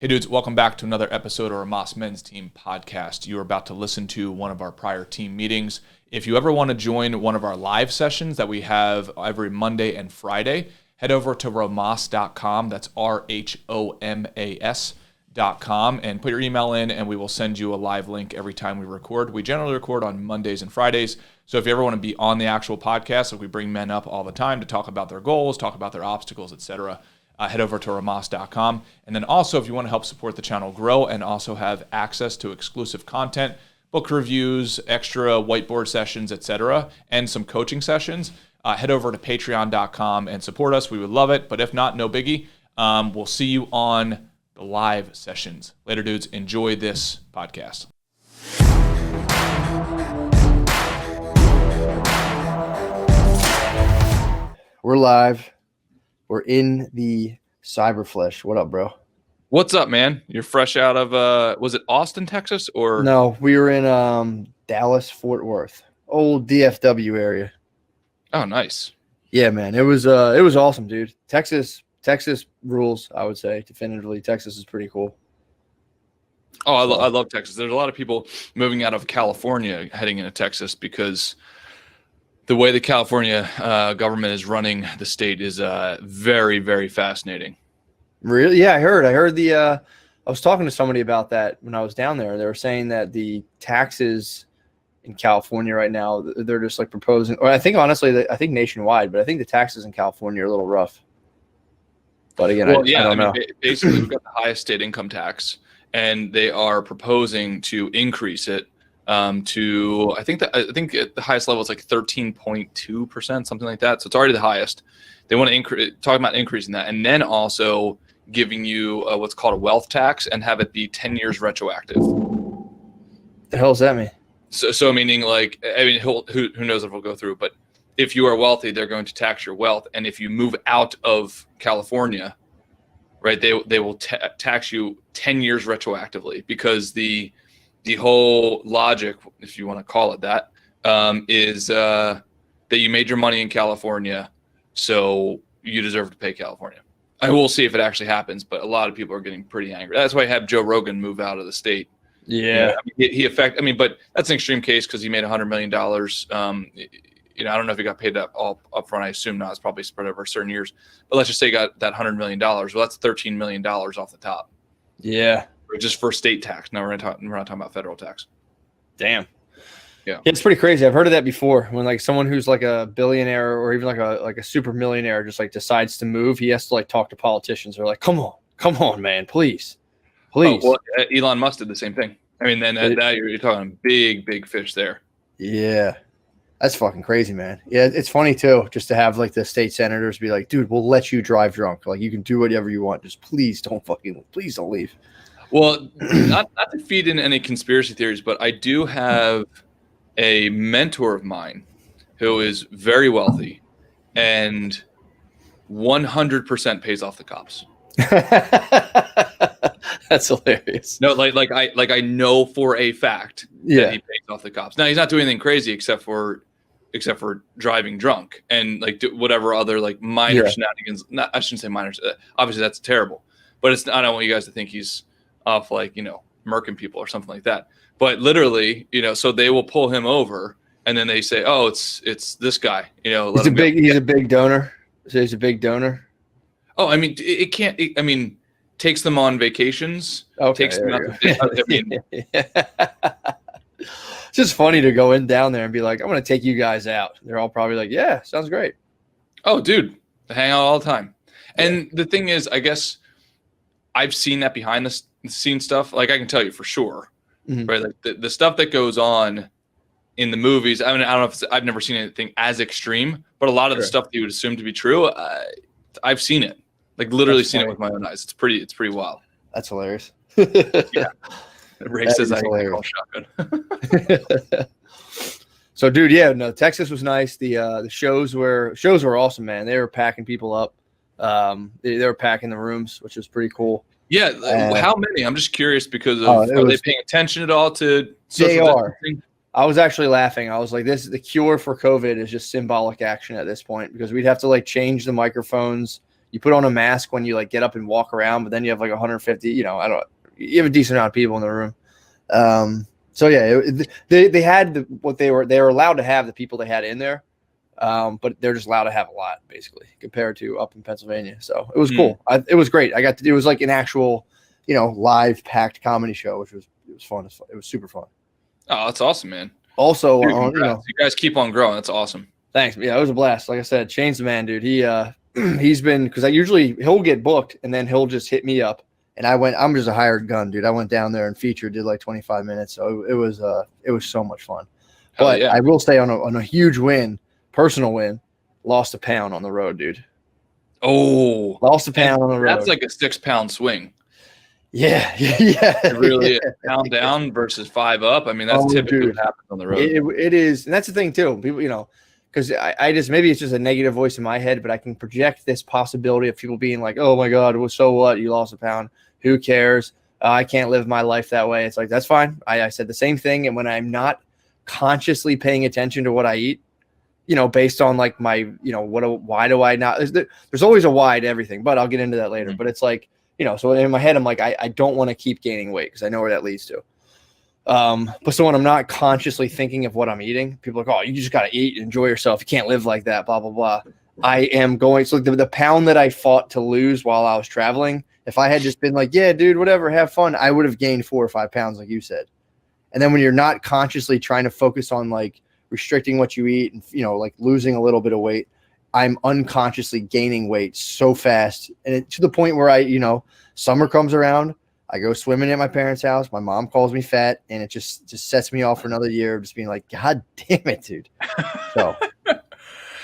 Hey dudes, welcome back to another episode of our Rhomas Men's Team podcast. You are about to listen to one of our prior team meetings. If you ever want to join one of our live sessions that we have every Monday and Friday, head over to rhomas.com. That's RHOMAS.com and put your email in and we will send you a live link every time we record. We generally record on Mondays and Fridays. So if you ever want to be on the actual podcast, like we bring men up all the time to talk about their goals, talk about their obstacles, etc., head over to rhomas.com. And then also, if you want to help support the channel grow and also have access to exclusive content, book reviews, extra whiteboard sessions, etc., and some coaching sessions, head over to patreon.com and support us. We would love it. But if not, no biggie. We'll see you on the live sessions. Later, dudes. Enjoy this podcast. We're live. We're in the cyberflesh. What up, bro? What's up, man? You're fresh out of, was it Austin, Texas? Or No, we were in Dallas, Fort Worth, old DFW area. Oh, nice. Yeah, man. It was awesome, dude. Texas rules, I would say, definitively. Texas is pretty cool. Oh, I love Texas. There's a lot of people moving out of California heading into Texas because the way the California government is running the state is very, very fascinating. Really? Yeah, I heard I was talking to somebody about that when I was down there. They were saying that the taxes in California right now, they're just like proposing, or I think honestly, I think nationwide, but I think the taxes in California are a little rough. But again, well, I don't know. Basically, we've got the highest state income tax, and they are proposing to increase it to I think at the highest level it's like 13.2%, something like that. So it's already the highest. They want to talk about increasing that, and then also giving you what's called a wealth tax and have it be 10 years retroactive. The hell does that mean? So meaning like, I mean, who knows if we'll go through, but if you are wealthy, they're going to tax your wealth, and if you move out of California, right, they will tax you 10 years retroactively, because the whole logic, if you want to call it that, is that you made your money in California, so you deserve to pay California. I will see if it actually happens, but a lot of people are getting pretty angry. That's why I have Joe Rogan move out of the state. Yeah, but that's an extreme case because he made $100 million. I don't know if he got paid that all up front. I assume not. It's probably spread over certain years. But let's just say he got that $100 million. Well, that's $13 million off the top. Yeah. Just for state tax. No, we're not talking about federal tax. Damn. Yeah. It's pretty crazy. I've heard of that before. When like someone who's like a billionaire or even like a super millionaire just like decides to move, he has to like talk to politicians. They're like, come on, man, please. Oh, well, Elon Musk did the same thing. I mean, then that you're talking big fish there. Yeah. That's fucking crazy, man. Yeah, it's funny too, just to have like the state senators be like, dude, we'll let you drive drunk. Like you can do whatever you want. Just please don't leave. Well, not to feed in any conspiracy theories, but I do have a mentor of mine who is very wealthy and 100% pays off the cops. That's hilarious. No, like I know for a fact that he pays off the cops. Now he's not doing anything crazy except for driving drunk and like whatever other like minor shenanigans. I shouldn't say minor. Obviously that's terrible, but I don't want you guys to think he's off like, murking people or something like that. But literally, so they will pull him over and then they say, oh, it's this guy, he's a big donor. So he's a big donor. Oh, I mean, takes them on vacations. Okay, takes them out. It's just funny to go down there and be like, I'm going to take you guys out. They're all probably like, yeah, sounds great. Oh, dude, they hang out all the time. And the thing is, I guess I've seen that behind the scene stuff. Like I can tell you for sure, right? Like the stuff that goes on in the movies. I mean, I don't know I've never seen anything as extreme, but a lot of the stuff that you would assume to be true, I've seen it. Like literally seen it with my own eyes. It's pretty wild. That's hilarious. Yeah. Ray says I call shotgun. So, dude, Texas was nice. The shows were awesome, man. They were packing people up. They were packing the rooms, which was pretty cool. Yeah, how many? I'm just curious because are they paying attention at all to social distancing? I was actually laughing. I was like, the cure for COVID is just symbolic action at this point, because we'd have to like change the microphones. you put on a mask when you like get up and walk around, but then you have like 150, you have a decent amount of people in the room. So yeah, they had what they were allowed to have, the people they had in there. But they're just allowed to have a lot basically compared to up in Pennsylvania. So it was cool. It was great. It was like an actual, live packed comedy show, which was fun. It was super fun. Oh, that's awesome, man. Also, dude, you guys keep on growing. That's awesome. Thanks. Yeah, it was a blast. Like I said, Shane's the man, dude. He's been, because he'll get booked and then he'll just hit me up. And I'm just a hired gun, dude. I went down there and did like 25 minutes. So it was so much fun. But I will say on a huge win, personal win, lost a pound on the road, dude. Oh, lost a pound on the road. That's like a 6-pound swing. Yeah. Really, a pound down versus 5 up. I mean, that's typically what happens on the road. It is, and that's the thing too. People, because I just, maybe it's just a negative voice in my head, but I can project this possibility of people being like, "Oh my God, well, so what? You lost a pound. Who cares? I can't live my life that way." It's like, that's fine. I said the same thing, and when I'm not consciously paying attention to what I eat, based on like my, why do I not? There's always a why to everything, but I'll get into that later. Mm-hmm. But it's like, so in my head, I'm like, I don't want to keep gaining weight because I know where that leads to. But so when I'm not consciously thinking of what I'm eating, people are like, "Oh, you just got to eat and enjoy yourself. You can't live like that, blah, blah, blah." I am going, so the pound that I fought to lose while I was traveling, if I had just been like, "Yeah, dude, whatever, have fun," I would have gained 4 or 5 pounds, like you said. And then when you're not consciously trying to focus on like restricting what you eat and, like losing a little bit of weight, I'm unconsciously gaining weight so fast. And to the point where summer comes around, I go swimming at my parents' house. My mom calls me fat, and it just sets me off for another year of just being like, "God damn it, dude." So yeah,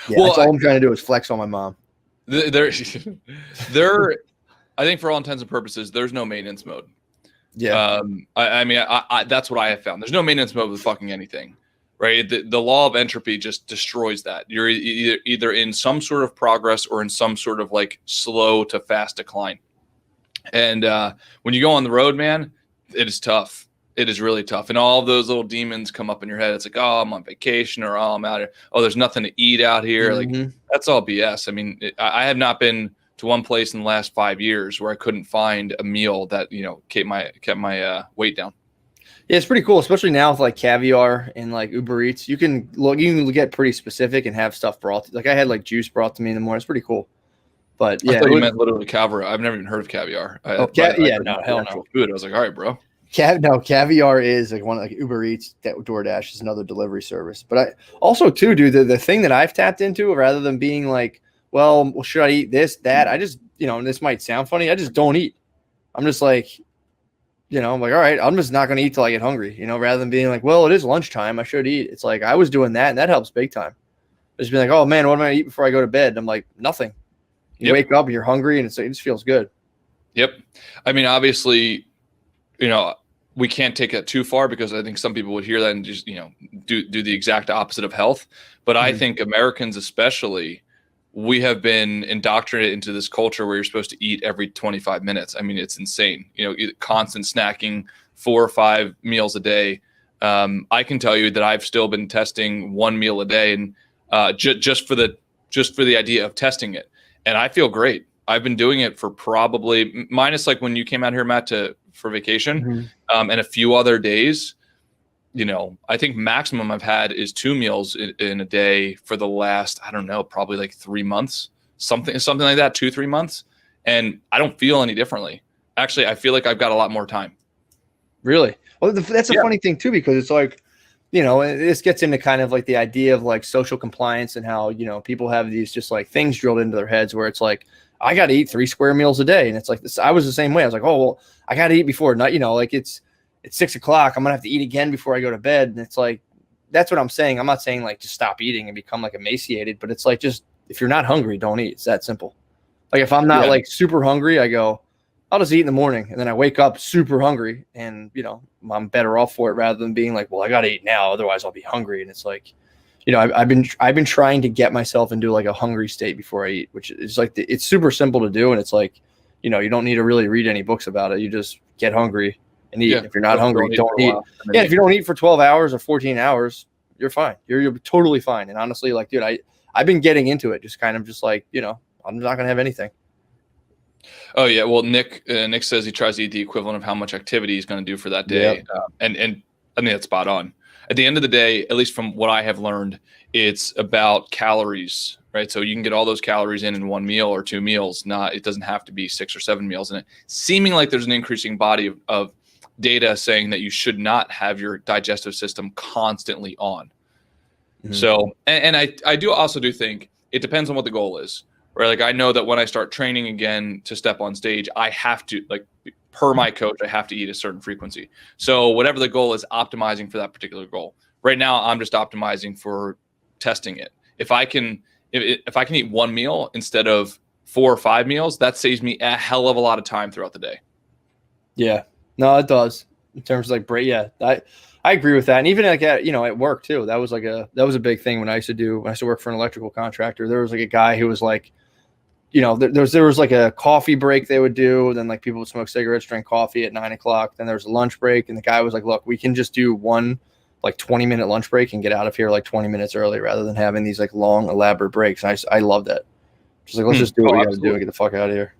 that's all I'm trying to do is flex on my mom. There, I think for all intents and purposes, there's no maintenance mode. Yeah. I mean, that's what I have found. There's no maintenance mode with fucking anything, right? The law of entropy just destroys that. You're either in some sort of progress or in some sort of like slow to fast decline. And when you go on the road, man, it is tough. It is really tough. And all of those little demons come up in your head. It's like, "Oh, I'm on vacation," or "Oh, I'm out here. Oh, there's nothing to eat out here." Mm-hmm. Like, that's all BS. I mean, I have not been to one place in the last 5 years where I couldn't find a meal that, kept my weight down. Yeah, it's pretty cool, especially now with like caviar and like Uber Eats. You can get pretty specific and have stuff brought. Like I had like juice brought to me in the morning. It's pretty cool. But yeah, I thought you meant literally caviar. I've never even heard of caviar. No, hell no. Food. I was like, all right, bro. Caviar is like one of like Uber Eats. DoorDash is another delivery service. But I also too, dude, the thing that I've tapped into, rather than being like, well, should I eat this, that? I just, and this might sound funny, I just don't eat. I'm just like, I'm like, all right, I'm just not going to eat till I get hungry, rather than being like, well, it is lunchtime, I should eat. It's like I was doing that, and that helps big time. Just being like, oh man, what am I going to eat before I go to bed? And I'm like, nothing. You wake up, you're hungry, and it just feels good. Yep. I mean, obviously, we can't take that too far because I think some people would hear that and just, do the exact opposite of health. But I think Americans especially, we have been indoctrinated into this culture where you're supposed to eat every 25 minutes. I mean, it's insane. Constant snacking, 4 or 5 meals a day. I can tell you that I've still been testing 1 meal a day, and just for the idea of testing it. And I feel great. I've been doing it for probably minus like when you came out here, Matt, for vacation, and a few other days. I think maximum I've had is 2 meals in a day for the last, I don't know, probably like 3 months, something like that, 2-3 months. And I don't feel any differently. Actually, I feel like I've got a lot more time. Really? Well, that's a funny thing too, because it's like, this gets into kind of like the idea of like social compliance and how, people have these just like things drilled into their heads where it's like, I got to eat 3 square meals a day. And it's like this, I was the same way. I was like, oh, well, I got to eat before night, like it's 6 o'clock. I'm gonna have to eat again before I go to bed. And it's like, that's what I'm saying. I'm not saying like just stop eating and become like emaciated, but it's like, just if you're not hungry, don't eat. It's that simple. Like if I'm not like super hungry, I go, I'll just eat in the morning. And then I wake up super hungry, and, I'm better off for it rather than being like, well, I got to eat now, otherwise I'll be hungry. And it's like, I've been trying to get myself into like a hungry state before I eat, which is like, it's super simple to do. And it's like, you don't need to really read any books about it. You just get hungry and eat. If you're not hungry, don't eat. Yeah. If you don't eat for 12 hours or 14 hours, you're fine. You're totally fine. And honestly, like, dude, I've been getting into it, just kind of just like, I'm not going to have anything. Oh yeah. Well, Nick says he tries to eat the equivalent of how much activity he's going to do for that day. Yep. And I think that's spot on. At the end of the day, at least from what I have learned, it's about calories, right? So you can get all those calories in one meal or two meals. It doesn't have to be 6 or 7 meals. And it seeming like there's an increasing body of data saying that you should not have your digestive system constantly on. Mm-hmm. So, and I do think it depends on what the goal is, right? Like I know that when I start training again to step on stage, I have to, like, per my coach, I have to eat a certain frequency. So whatever the goal is, optimizing for that particular goal. Right now, I'm just optimizing for testing it. If I can eat one meal instead of 4 or 5 meals, that saves me a hell of a lot of time throughout the day. Yeah, no, it does. In terms of like break, yeah, I agree with that. And even like at work too, that was a big thing when I used to work for an electrical contractor. There was like a guy who was like, there was like a coffee break they would do. Then like people would smoke cigarettes, drink coffee at 9 o'clock. Then there's a lunch break. And the guy was like, look, we can just do one like 20-minute lunch break and get out of here like 20 minutes early rather than having these like long elaborate breaks. And I love that. Just like, let's just do what we got to do and get the fuck out of here.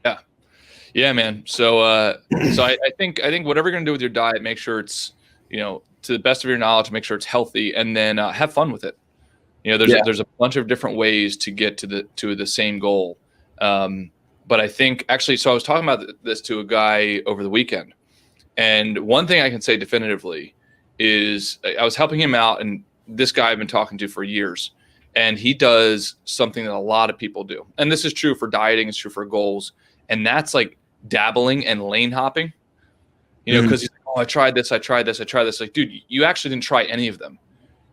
Yeah. Yeah, man. So I think whatever you're going to do with your diet, make sure it's, to the best of your knowledge, make sure it's healthy, and then have fun with it. There's a bunch of different ways to get to the same goal. But I think actually, so I was talking about this to a guy over the weekend, and one thing I can say definitively is I was helping him out, and this guy I've been talking to for years, and he does something that a lot of people do. And this is true for dieting, it's true for goals. And that's like dabbling and lane hopping, because he's like, oh, I tried this. Like, dude, you actually didn't try any of them.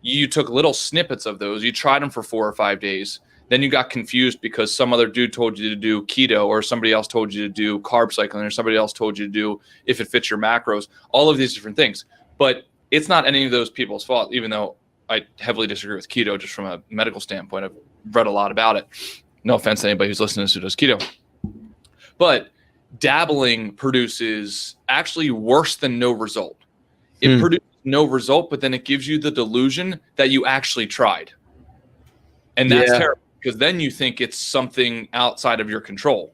You took little snippets of those. You tried them for 4 or 5 days. Then you got confused because some other dude told you to do keto, or somebody else told you to do carb cycling, or somebody else told you to do if it fits your macros, all of these different things. But it's not any of those people's fault, even though I heavily disagree with keto just from a medical standpoint. I've read a lot about it. No offense to anybody who's listening to who does keto. But dabbling produces actually worse than no result. It produces no result, but then it gives you the delusion that you actually tried. And that's terrible, because then you think it's something outside of your control.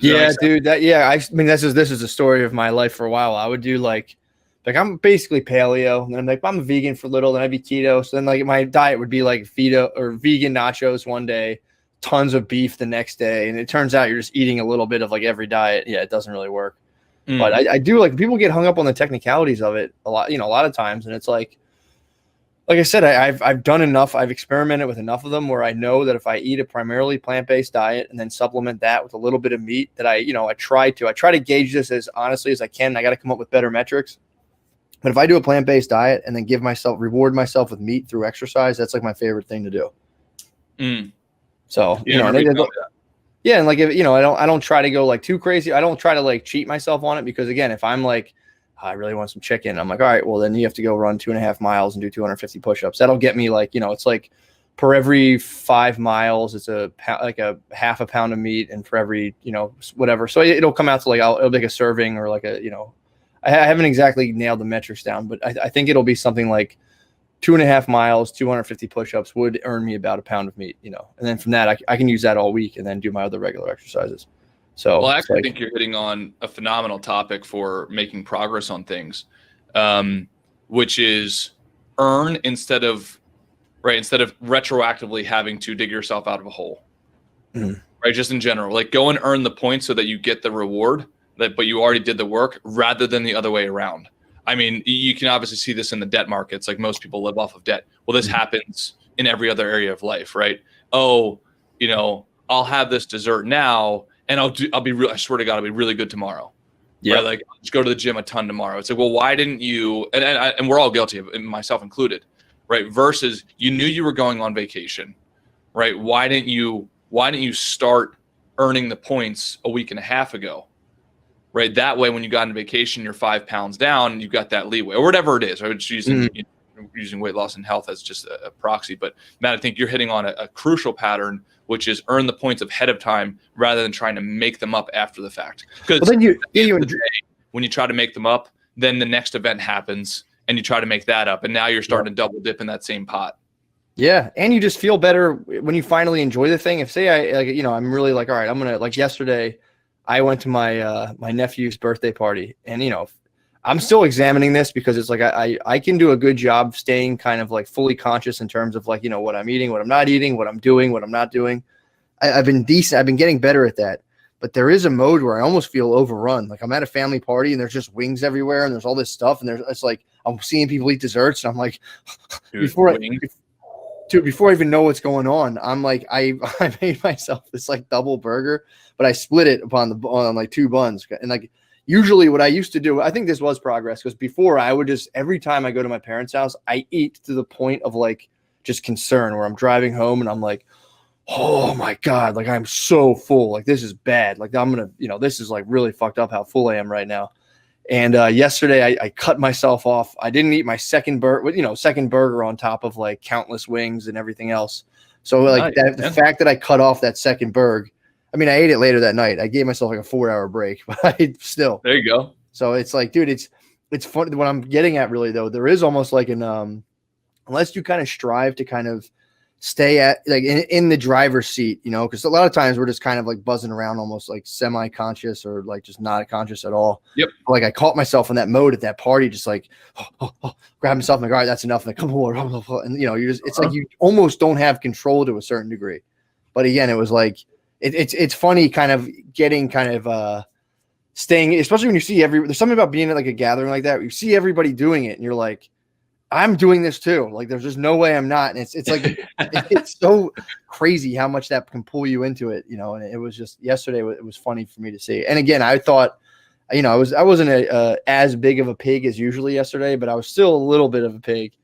Yeah, dude. I mean, this is a story of my life for a while. I would do like I'm basically paleo, and I'm like, I'm a vegan for a little, then I'd be keto. So then like my diet would be like vegan nachos one day, tons of beef the next day, and it turns out you're just eating a little bit of like every diet. Yeah, it doesn't really work. But I do like, people get hung up on the technicalities of it a lot, a lot of times, and it's like I said, I've done enough. I've experimented with enough of them where I know that if I eat a primarily plant-based diet and then supplement that with a little bit of meat, that I try to gauge this as honestly as I can. I got to come up with better metrics. But if I do a plant-based diet and then reward myself with meat through exercise, that's like my favorite thing to do. So, yeah. And like, if, I don't try to go like too crazy. I don't try to like cheat myself on it, because again, if I'm like, I really want some chicken, I'm like, all right, well then you have to go run 2.5 miles and do 250 push-ups. That'll get me like, it's like per every 5 miles, it's a half a pound of meat. And for every, whatever. So it'll come out to like, it'll be like a serving, or like a, I haven't exactly nailed the metrics down, but I think it'll be something like 2.5 miles, 250 push-ups would earn me about a pound of meat, and then from that, I can use that all week and then do my other regular exercises. So, well, I actually think you're hitting on a phenomenal topic for making progress on things, which is earn instead of retroactively having to dig yourself out of a hole, right? Just in general, like go and earn the points so that you get the reward, but you already did the work, rather than the other way around. I mean, you can obviously see this in the debt markets. Like, most people live off of debt. Well, this happens in every other area of life, right? Oh, I'll have this dessert now, and I swear to God, I'll be really good tomorrow. Yeah. Right? Like, I'll just go to the gym a ton tomorrow. It's like, well, why didn't you? And we're all guilty of it, myself included, right? Versus, you knew you were going on vacation, right? Why didn't you start earning the points a week and a half ago? Right. That way, when you got on vacation, you're 5 pounds down, and you've got that leeway, or whatever it is. Right? It's using weight loss and health as just a proxy. But Matt, I think you're hitting on a crucial pattern, which is earn the points ahead of time rather than trying to make them up after the fact. Because when you try to make them up, then the next event happens and you try to make that up, and now you're starting to double dip in that same pot. Yeah. And you just feel better when you finally enjoy the thing. If say I'm really like, all right, I'm going to like yesterday, I went to my nephew's birthday party and, I'm still examining this because it's like, I can do a good job staying kind of like fully conscious in terms of like, what I'm eating, what I'm not eating, what I'm doing, what I'm not doing. I've been decent. I've been getting better at that. But there is a mode where I almost feel overrun. Like I'm at a family party and there's just wings everywhere and there's all this stuff. And it's like, I'm seeing people eat desserts and I'm like, Dude, before I even know what's going on, I'm like, I made myself this like double burger, but I split it on like 2 buns. And like, usually what I used to do, I think this was progress because before I would just, every time I go to my parents' house, I eat to the point of like just concern where I'm driving home and I'm like, oh my God, like I'm so full. Like this is bad. Like I'm going to, this is like really fucked up how full I am right now. And yesterday I cut myself off. I didn't eat my second burger on top of like countless wings and everything else. So like the fact that I cut off that second burger, I mean, I ate it later that night. I gave myself like a 4-hour break, but I still. There you go. So it's like, dude, it's fun. What I'm getting at really though, there is almost like unless you kind of strive to kind of stay at like in the driver's seat, because a lot of times we're just kind of like buzzing around almost like semi-conscious or like just not conscious at all. Yep. Like I caught myself in that mode at that party, just like grab myself and like, all right, that's enough. And like, come on. And you're just, it's like you almost don't have control to a certain degree. But again, it was like, it's funny kind of getting kind of staying, especially when you see there's something about being at like a gathering like that. You see everybody doing it and you're like, I'm doing this too. Like there's just no way I'm not. And it's like, it's so crazy how much that can pull you into it, and it was just yesterday. It was funny for me to see. And again, I thought, I wasn't as big of a pig as usually yesterday, but I was still a little bit of a pig.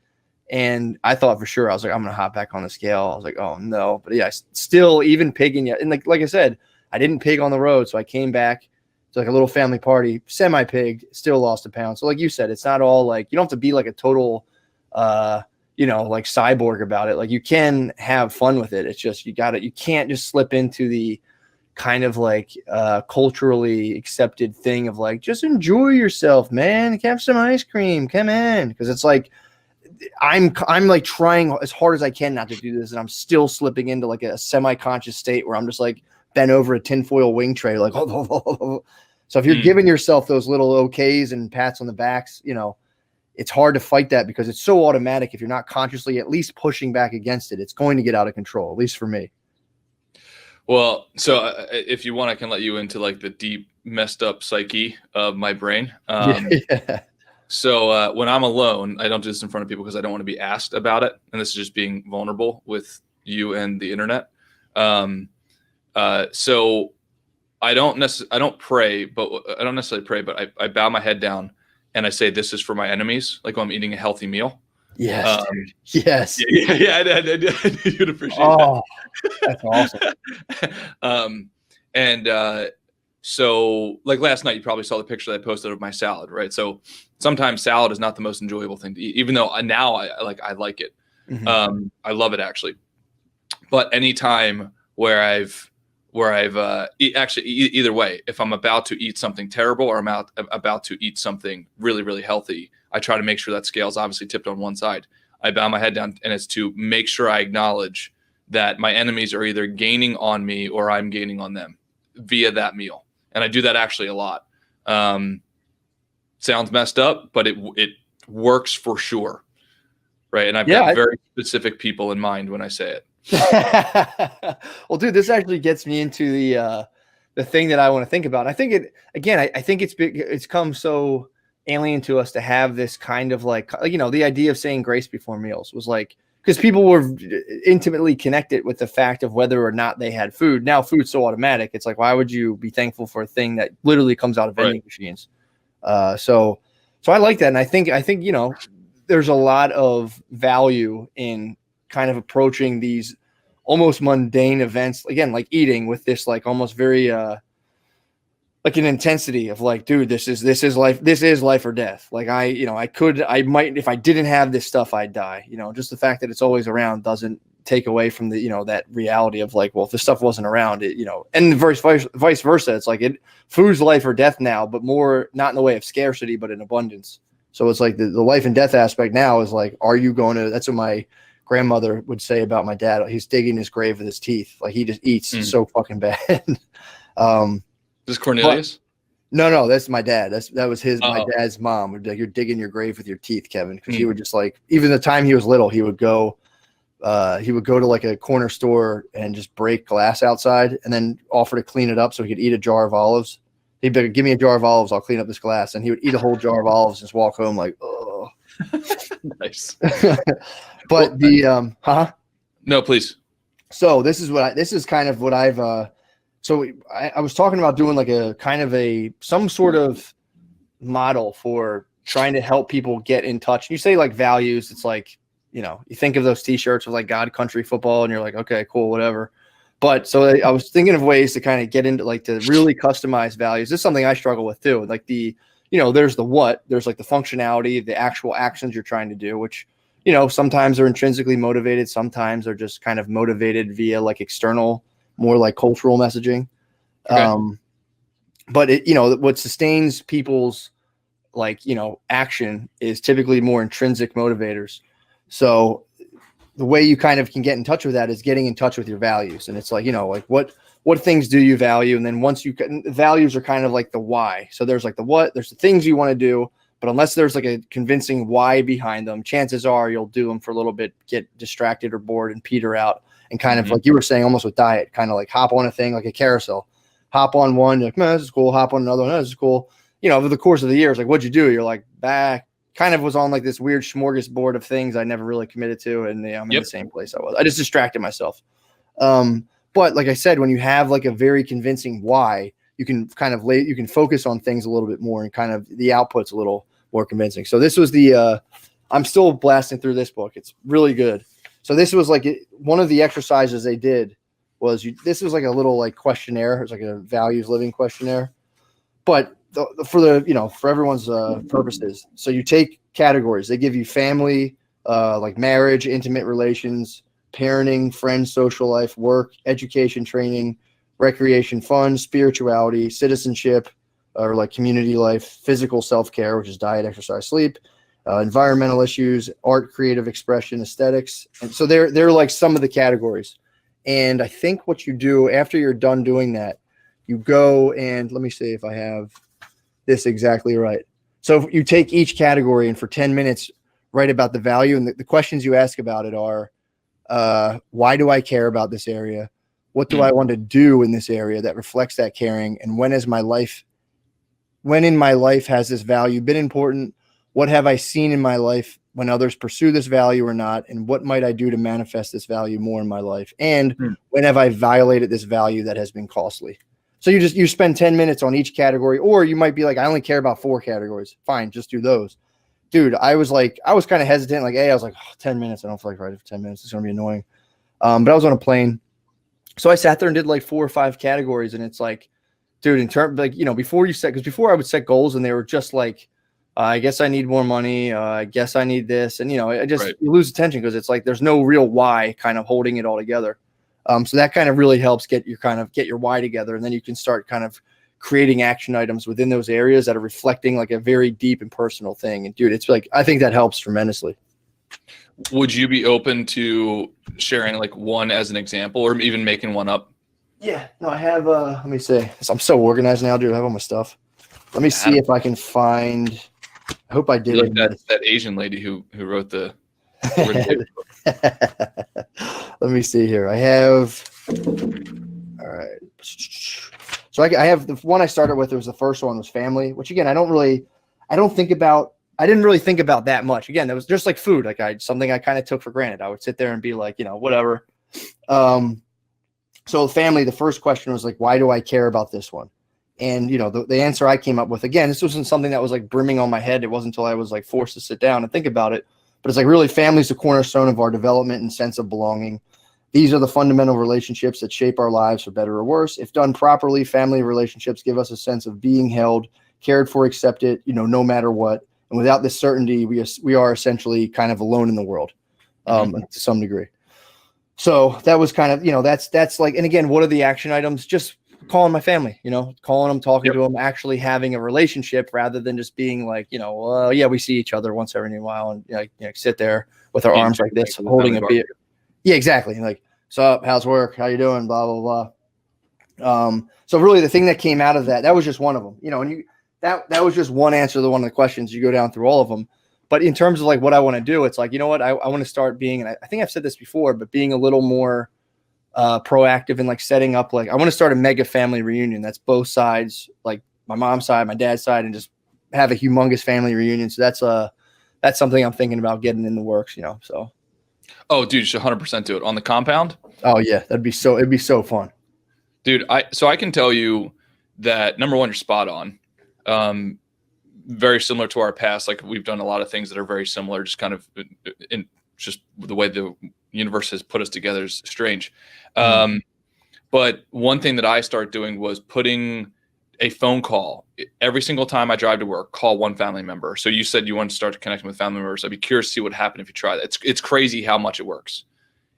And I thought for sure, I was like, I'm going to hop back on the scale. I was like, oh no, but yeah, still even pigging yet. And like I said, I didn't pig on the road. So I came back to like a little family party, semi-pigged, still lost a pound. So like you said, it's not all like, you don't have to be like a total, like cyborg about it. Like you can have fun with it. It's just, you can't just slip into the kind of like culturally accepted thing of like, just enjoy yourself, man. Have some ice cream, come in. Cause it's like, I'm like trying as hard as I can not to do this. And I'm still slipping into like a semi-conscious state where I'm just like bent over a tinfoil wing tray. Like, so if you're giving yourself those little okays and pats on the backs, it's hard to fight that because it's so automatic. If you're not consciously at least pushing back against it, it's going to get out of control, at least for me. Well, so if you want, I can let you into like the deep messed up psyche of my brain. Yeah. So when I'm alone, I don't do this in front of people because I don't want to be asked about it. And this is just being vulnerable with you and the internet. So I don't pray, but I don't necessarily pray, but I bow my head down and I say, this is for my enemies. Like when I'm eating a healthy meal. Yes. Yes. Yeah. I you'd appreciate that. That's awesome. So like last night, you probably saw the picture that I posted of my salad, right? So sometimes salad is not the most enjoyable thing to eat, even though now I like it. Mm-hmm. I love it actually. But anytime where I've either way, if I'm about to eat something terrible or I'm about to eat something really, really healthy, I try to make sure that scale's obviously tipped on one side. I bow my head down, and it's to make sure I acknowledge that my enemies are either gaining on me or I'm gaining on them via that meal. And I do that actually a lot. Sounds messed up, but it works for sure. Right. And I've got very specific people in mind when I say it. Well, dude, this actually gets me into the thing that I want to think about. I think it's come so alien to us to have this kind of like, the idea of saying grace before meals was like, because people were intimately connected with the fact of whether or not they had food. Now food's so automatic. It's like, why would you be thankful for a thing that literally comes out of vending machines? So I like that. And I think, there's a lot of value in kind of approaching these almost mundane events, again, like eating, with this, like almost very, like an intensity of like, dude, this is life or death. Like I might, if I didn't have this stuff, I'd die. Just the fact that it's always around doesn't take away from the, that reality of like, well, if this stuff wasn't around, and vice versa. It's like food's life or death now, but more not in the way of scarcity, but in abundance. So it's like the life and death aspect now is like, are you going to, that's what my grandmother would say about my dad. He's digging his grave with his teeth. Like he just eats so fucking bad. This is Cornelius? No, that's my dad. That was my dad's mom would be like, you're digging your grave with your teeth, Kevin. Cause he would just like, even the time he was little, he would go to like a corner store and just break glass outside and then offer to clean it up so he could eat a jar of olives. He'd be like, give me a jar of olives. I'll clean up this glass. And he would eat a whole jar of olives and just walk home like, oh, nice. But No, please. So this is kind of what I've, so I was talking about doing like a kind of some sort of model for trying to help people get in touch. You say like values. It's like, you think of those t-shirts with like God, country, football, and you're like, okay, cool, whatever. But so I was thinking of ways to kind of get into like to really customize values. This is something I struggle with too. Like there's the what, there's like the functionality, the actual actions you're trying to do, which, sometimes they're intrinsically motivated. Sometimes they're just kind of motivated via like external, more like cultural messaging. Okay. But what sustains people's action is typically more intrinsic motivators. So the way you kind of can get in touch with that is getting in touch with your values. And it's like, what things do you value? And then values are kind of like the why. So there's like the what, there's the things you want to do, but unless there's like a convincing why behind them, chances are you'll do them for a little bit, get distracted or bored and peter out. And kind of like you were saying, almost with diet, kind of like hop on a thing, like a carousel, hop on one, you're like, man, this is cool. Hop on another one. This is cool. Over the course of the years, like, what'd you do? You're like, back. Kind of was on like this weird smorgasbord of things I never really committed to. And I'm in the same place I was. I just distracted myself. But like I said, when you have like a very convincing why, you can kind of you can focus on things a little bit more and kind of the output's a little more convincing. So this was I'm still blasting through this book. It's really good. So this was like one of the exercises they did was this was like a little like questionnaire. It was like a values living questionnaire, but for everyone's purposes. So you take categories. They give you family, like marriage, intimate relations, parenting, friends, social life, work, education, training, recreation, fun, spirituality, citizenship, or like community life, physical self-care, which is diet, exercise, sleep, environmental issues, art, creative expression, aesthetics. And so they're like some of the categories. And I think what you do after you're done doing that, you go and let me see if I have this exactly right. So you take each category and for 10 minutes, write about the value. And the questions you ask about it are, why do I care about this area? What do I want to do in this area that reflects that caring? And when in my life has this value been important? What have I seen in my life when others pursue this value or not? And what might I do to manifest this value more in my life? And when have I violated this value that has been costly? So you spend 10 minutes on each category, or you might be like, I only care about 4 categories. Fine, just do those. Dude, I was kind of hesitant. Like, I was like, 10 minutes. I don't feel like writing for 10 minutes. It's going to be annoying. But I was on a plane. So I sat there and did like 4 or 5 categories. And it's like, dude, in terms like, before I would set goals and they were just like, I guess I need more money. I guess I need this. And, you lose attention because it's like, there's no real why kind of holding it all together. So that kind of really helps get your why together. And then you can start kind of creating action items within those areas that are reflecting like a very deep and personal thing. And dude, it's like, I think that helps tremendously. Would you be open to sharing like one as an example or even making one up? Yeah, no, I have, let me see. I'm so organized now, dude. I have all my stuff. Let me see if I can find, I hope I did. Like that Asian lady who wrote the Let me see here. I have, all right. So I have the one I started with. It was the first one was family, which again, I didn't really think about that much. Again, that was just like food. Like something I kind of took for granted. I would sit there and be like, whatever. So family, the first question was like, why do I care about this one? And, the answer I came up with, again, this wasn't something that was like brimming on my head. It wasn't until I was like forced to sit down and think about it. But it's like really family's the cornerstone of our development and sense of belonging. These are the fundamental relationships that shape our lives for better or worse. If done properly, family relationships give us a sense of being held, cared for, accepted, no matter what. And without this certainty, we are essentially kind of alone in the world to some degree. So that was kind of, that's like, and again, what are the action items? Just calling my family, calling them, talking Yep. to them, actually having a relationship rather than just being like, well, yeah, we see each other once every while and sit there with our arms like this, holding a beer. Yeah, exactly. Like, sup, how's work? How you doing? Blah, blah, blah. So really the thing that came out of that was just one of them, and that was just one answer to one of the questions. You go down through all of them. But in terms of like what I want to do, it's like, you know what, I want to start being, and I think I've said this before, but being a little more proactive and like setting up, like I want to start a mega family reunion. That's both sides, like my mom's side, my dad's side, and just have a humongous family reunion. So that's something I'm thinking about getting in the works, so. Oh, dude, you should 100% do it on the compound. Oh yeah. It'd be so fun. Dude, so I can tell you that number one, you're spot on. Very similar to our past. Like we've done a lot of things that are very similar, just kind of in just the way the universe has put us together is strange. But one thing that I started doing was putting a phone call every single time I drive to work, call one family member. So you said you want to start connecting with family members. I'd be curious to see what happened if you try that. It's crazy how much it works.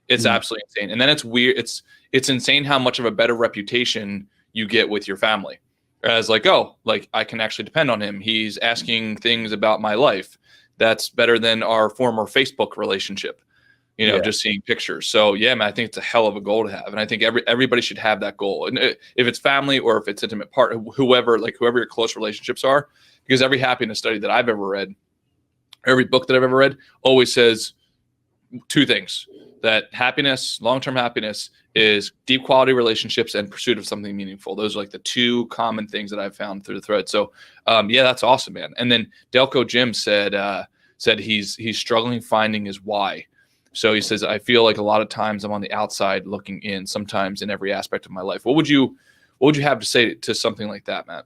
It's absolutely insane. And then it's weird. It's insane how much of a better reputation you get with your family. As like, oh, like I can actually depend on him. He's asking things about my life. That's better than our former Facebook relationship, just seeing pictures. So yeah, man, I think it's a hell of a goal to have. And I think everybody should have that goal. And if it's family or if it's intimate partner, whoever your close relationships are, because every happiness study that I've ever read, every book that I've ever read always says two things: that happiness, long-term happiness, is deep quality relationships and pursuit of something meaningful. Those are like the two common things that I've found through the thread. So yeah, that's awesome, man. And then Delco Jim said he's struggling finding his why. So he says, I feel like a lot of times I'm on the outside looking in, sometimes in every aspect of my life. What would you have to say to something like that, Matt?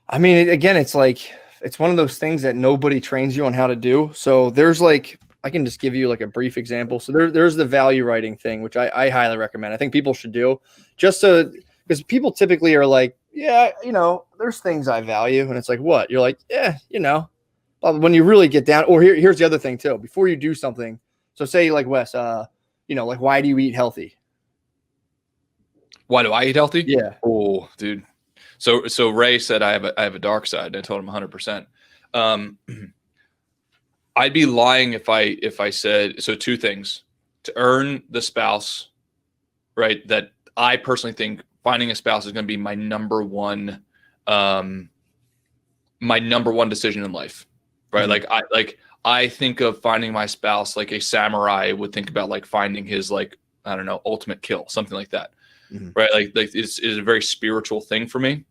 I mean, again, it's like, it's one of those things that nobody trains you on how to do. So there's like, I can just give you like a brief example. So there's the value writing thing, which I highly recommend. I think people should do, just because people typically are like, yeah, there's things I value. And it's like, what? You're like, yeah, but when you really get down, or here's the other thing too, before you do something. So say like Wes, like, why do you eat healthy? Why do I eat healthy? Yeah. Oh, dude. So Ray said I have a dark side. And I told him 100%. I'd be lying if I said, so two things: to earn the spouse, right? That I personally think finding a spouse is going to be my number one decision in life, right? Mm-hmm. I think of finding my spouse like a samurai would think about like finding his, like, I don't know, ultimate kill, something like that, mm-hmm. right? Like it's a very spiritual thing for me,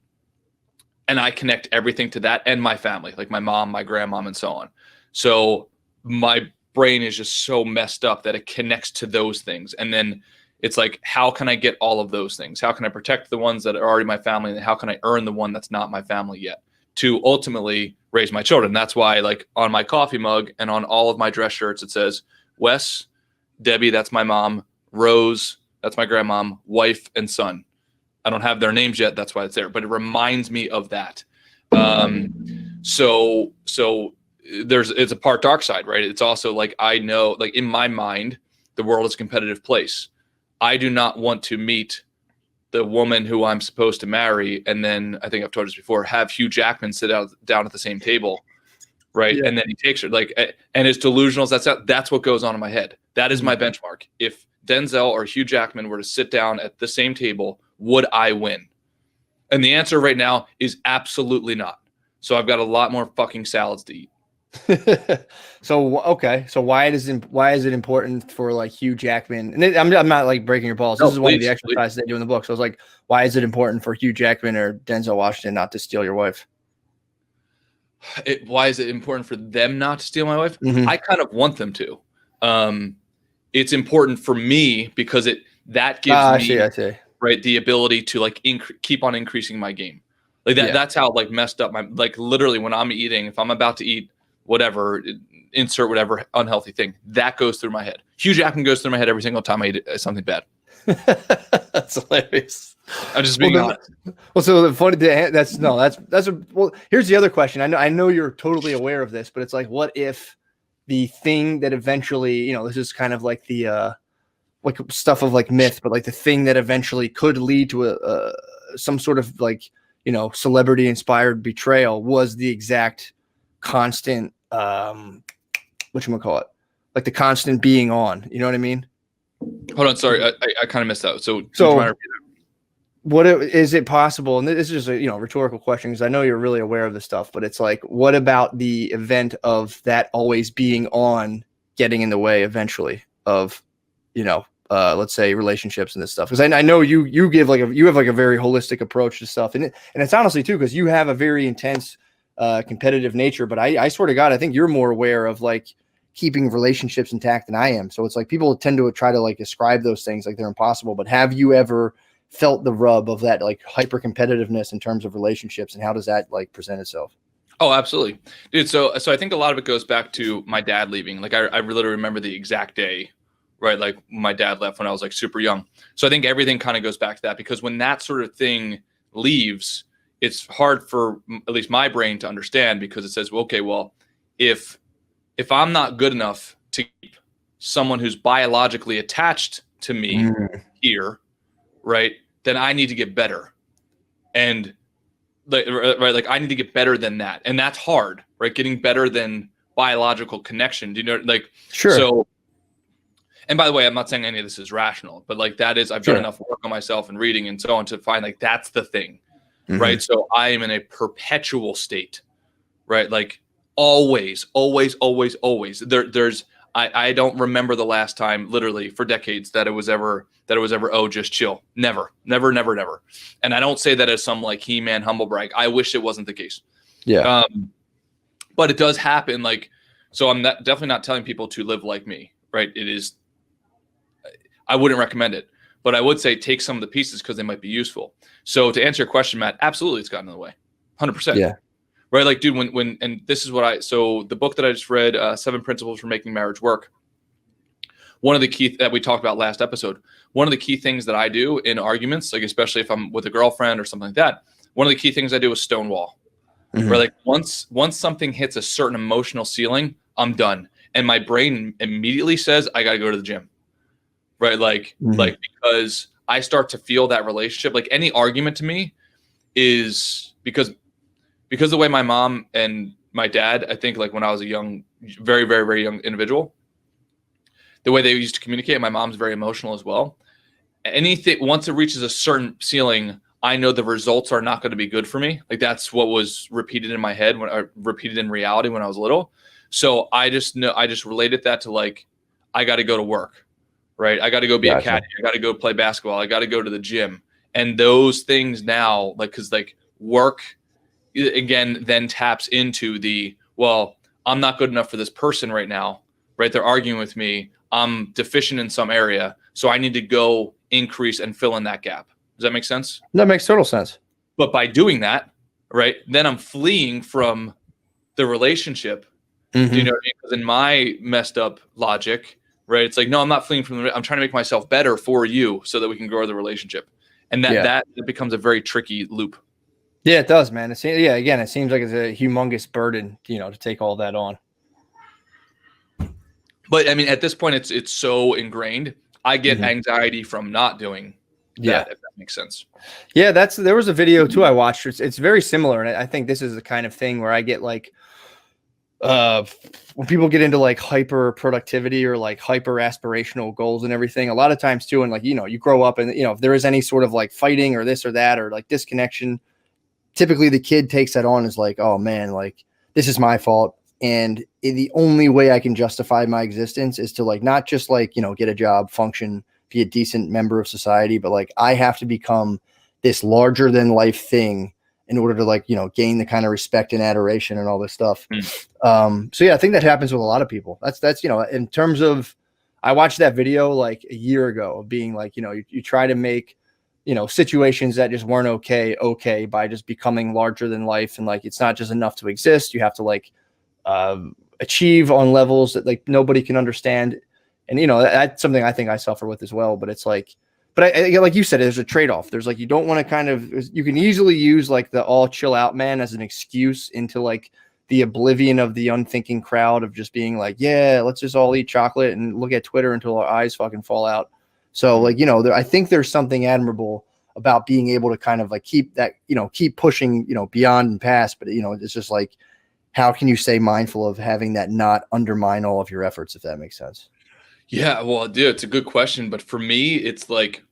and I connect everything to that and my family, like my mom, my grandmom, and so on. So my brain is just so messed up that it connects to those things. And then it's like, how can I get all of those things? How can I protect the ones that are already my family? And how can I earn the one that's not my family yet to ultimately raise my children? That's why, like, on my coffee mug and on all of my dress shirts, it says Wes, Debbie, that's my mom, Rose, that's my grandmom, wife, and son. I don't have their names yet. That's why it's there. But it reminds me of that. So it's a part dark side, right? It's also like, I know, like, in my mind, the world is a competitive place. I do not want to meet the woman who I'm supposed to marry, and then, I think I've told this before, have Hugh Jackman sit down at the same table, right? Yeah. And then he takes her, like, and as delusional as that's what goes on in my head. That is my benchmark. If Denzel or Hugh Jackman were to sit down at the same table, would I win? And the answer right now is absolutely not. So I've got a lot more fucking salads to eat. So okay, so why is it important for like Hugh Jackman? And I'm not like breaking your balls. This is one of the exercises they do in the book. So I was like, why is it important for Hugh Jackman or Denzel Washington not to steal your wife? Why is it important for them not to steal my wife? Mm-hmm. I kind of want them to. It's important for me because that gives me I see. Right, the ability to like keep on increasing my game. Like that. Yeah. That's how like messed up my, like, literally when I'm eating, if I'm about to eat whatever, insert whatever unhealthy thing, that goes through my head. Hugh Jackman goes through my head every single time I eat something bad. That's hilarious. I'm just being honest. Well, so the funny, here's the other question. I know you're totally aware of this, but it's like, what if the thing that eventually, this is kind of like the like stuff of like myth, but like the thing that eventually could lead to some sort of like, celebrity inspired betrayal was the exact constant, whatchamacallit, like the constant being on, you know what I mean? Hold on. Sorry. I kind of missed that. So is it possible? And this is just a, rhetorical question, because I know you're really aware of this stuff, but it's like, what about the event of that always being on getting in the way eventually of, let's say relationships and this stuff? Because I know you have like a very holistic approach to stuff, and it's honestly too, because you have a very intense competitive nature. But I swear to God, I think you're more aware of like keeping relationships intact than I am. So it's like people tend to try to like describe those things like they're impossible. But have you ever felt the rub of that like hyper competitiveness in terms of relationships, and how does that like present itself? Oh, absolutely, dude. So I think a lot of it goes back to my dad leaving. Like I literally remember the exact day, right? Like my dad left when I was like super young. So I think everything kind of goes back to that, because when that sort of thing leaves, it's hard for at least my brain to understand, because it says, well, okay, well, if I'm not good enough to keep someone who's biologically attached to me here, right, then I need to get better. And like I need to get better than that. And that's hard, right? Getting better than biological connection. Do you know, like, sure. So, and by the way, I'm not saying any of this is rational, but like that is, I've done enough work on myself and reading and so on to find like that's the thing, right? So I am in a perpetual state, right? Like always. I don't remember the last time, literally for decades, that it was ever, oh, just chill. Never. And I don't say that as some like He-Man humble brag. I wish it wasn't the case. Yeah. But it does happen. Like, so I'm definitely not telling people to live like me, right? It is, I wouldn't recommend it, but I would say take some of the pieces because they might be useful. So to answer your question, Matt, absolutely, it's gotten in the way. 100%. Yeah. Right. Like, dude, when, and this is what so the book that I just read, 7 Principles for Making Marriage Work. One of the key that we talked about last episode, one of the key things that I do in arguments, like, especially if I'm with a girlfriend or something like that, one of the key things I do is stonewall. Where like once something hits a certain emotional ceiling, I'm done. And my brain immediately says, I got to go to the gym. Right. Like because I start to feel that relationship, like any argument to me is because the way my mom and my dad, I think like when I was a young, very, very, very young individual, the way they used to communicate, my mom's very emotional as well. Anything, once it reaches a certain ceiling, I know the results are not going to be good for me. Like that's what was repeated in my head, repeated in reality when I was little. So I just related that to like, I got to go to work, right? I got to go be a caddy. I got to go play basketball. I got to go to the gym. And those things now, like, cause like work, again, then taps into the, well, I'm not good enough for this person right now, right? They're arguing with me. I'm deficient in some area. So I need to go increase and fill in that gap. Does that make sense? That makes total sense. But by doing that, right, then I'm fleeing from the relationship. Do you know what I mean? Because in my messed up logic, right, it's like, no, I'm not fleeing from I'm trying to make myself better for you so that we can grow the relationship. And that becomes a very tricky loop. Yeah, it does, man. Again, it seems like it's a humongous burden, to take all that on. But I mean, at this point, it's so ingrained. I get anxiety from not doing that, if that makes sense. Yeah, there was a video too I watched. It's very similar, and I think this is the kind of thing where I get like, when people get into like hyper productivity or like hyper aspirational goals and everything, a lot of times too, and like you grow up and if there is any sort of like fighting or this or that or like disconnection, typically the kid takes that on as like, oh man, like this is my fault. And the only way I can justify my existence is to like, not just like, get a job, function, be a decent member of society, but like I have to become this larger than life thing in order to like, gain the kind of respect and adoration and all this stuff. So yeah, I think that happens with a lot of people. That's, in terms of, I watched that video like a year ago of being like, you try to make, situations that just weren't okay by just becoming larger than life. And like, it's not just enough to exist. You have to like, achieve on levels that like nobody can understand. And, that's something I think I suffer with as well, but it's like, but I like you said, there's a trade-off. There's like, you don't want to you can easily use like the all chill out man as an excuse into like the oblivion of the unthinking crowd of just being like, yeah, let's just all eat chocolate and look at Twitter until our eyes fucking fall out. So like, I think there's something admirable about being able to kind of like keep that, keep pushing, beyond and past. But, it's just like, how can you stay mindful of having that not undermine all of your efforts, if that makes sense? Yeah, well, dude, it's a good question. But for me, it's like,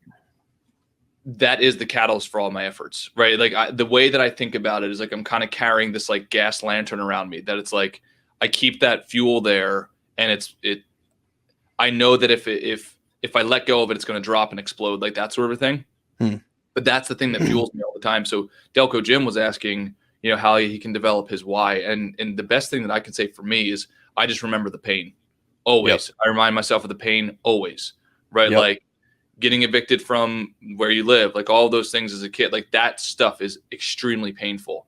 that is the catalyst for all my efforts, right? Like the way that I think about it is like I'm kind of carrying this like gas lantern around me, that it's like I keep that fuel there, and I know that if I let go of it, it's going to drop and explode, like that sort of thing. But that's the thing that fuels me all the time. So Delco Jim was asking, how he can develop his why, and the best thing that I can say for me is I just remember the pain always. Yep. I remind myself of the pain always, right? Yep. Like getting evicted from where you live, like all those things as a kid, like that stuff is extremely painful.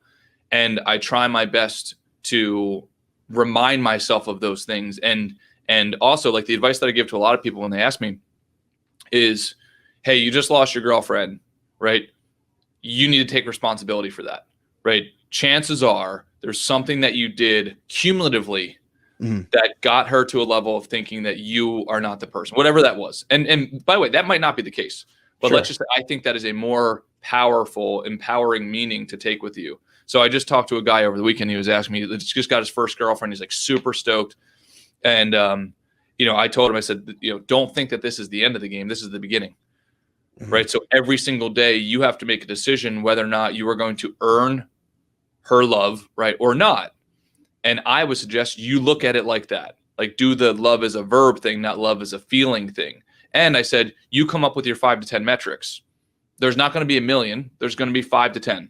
And I try my best to remind myself of those things. And also, like, the advice that I give to a lot of people when they ask me is, hey, you just lost your girlfriend, right? You need to take responsibility for that, right? Chances are there's something that you did cumulatively that got her to a level of thinking that you are not the person, whatever that was. And by the way, that might not be the case, but let's just say, I think that is a more powerful, empowering meaning to take with you. So I just talked to a guy over the weekend. He was asking me, he just got his first girlfriend. He's like super stoked. And, I told him, I said, don't think that this is the end of the game. This is the beginning, right? So every single day you have to make a decision whether or not you are going to earn her love, right, or not. And I would suggest you look at it like that. Like, do the love as a verb thing, not love as a feeling thing. And I said, you come up with your 5 to 10 metrics. There's not going to be a million. There's going to be 5 to 10,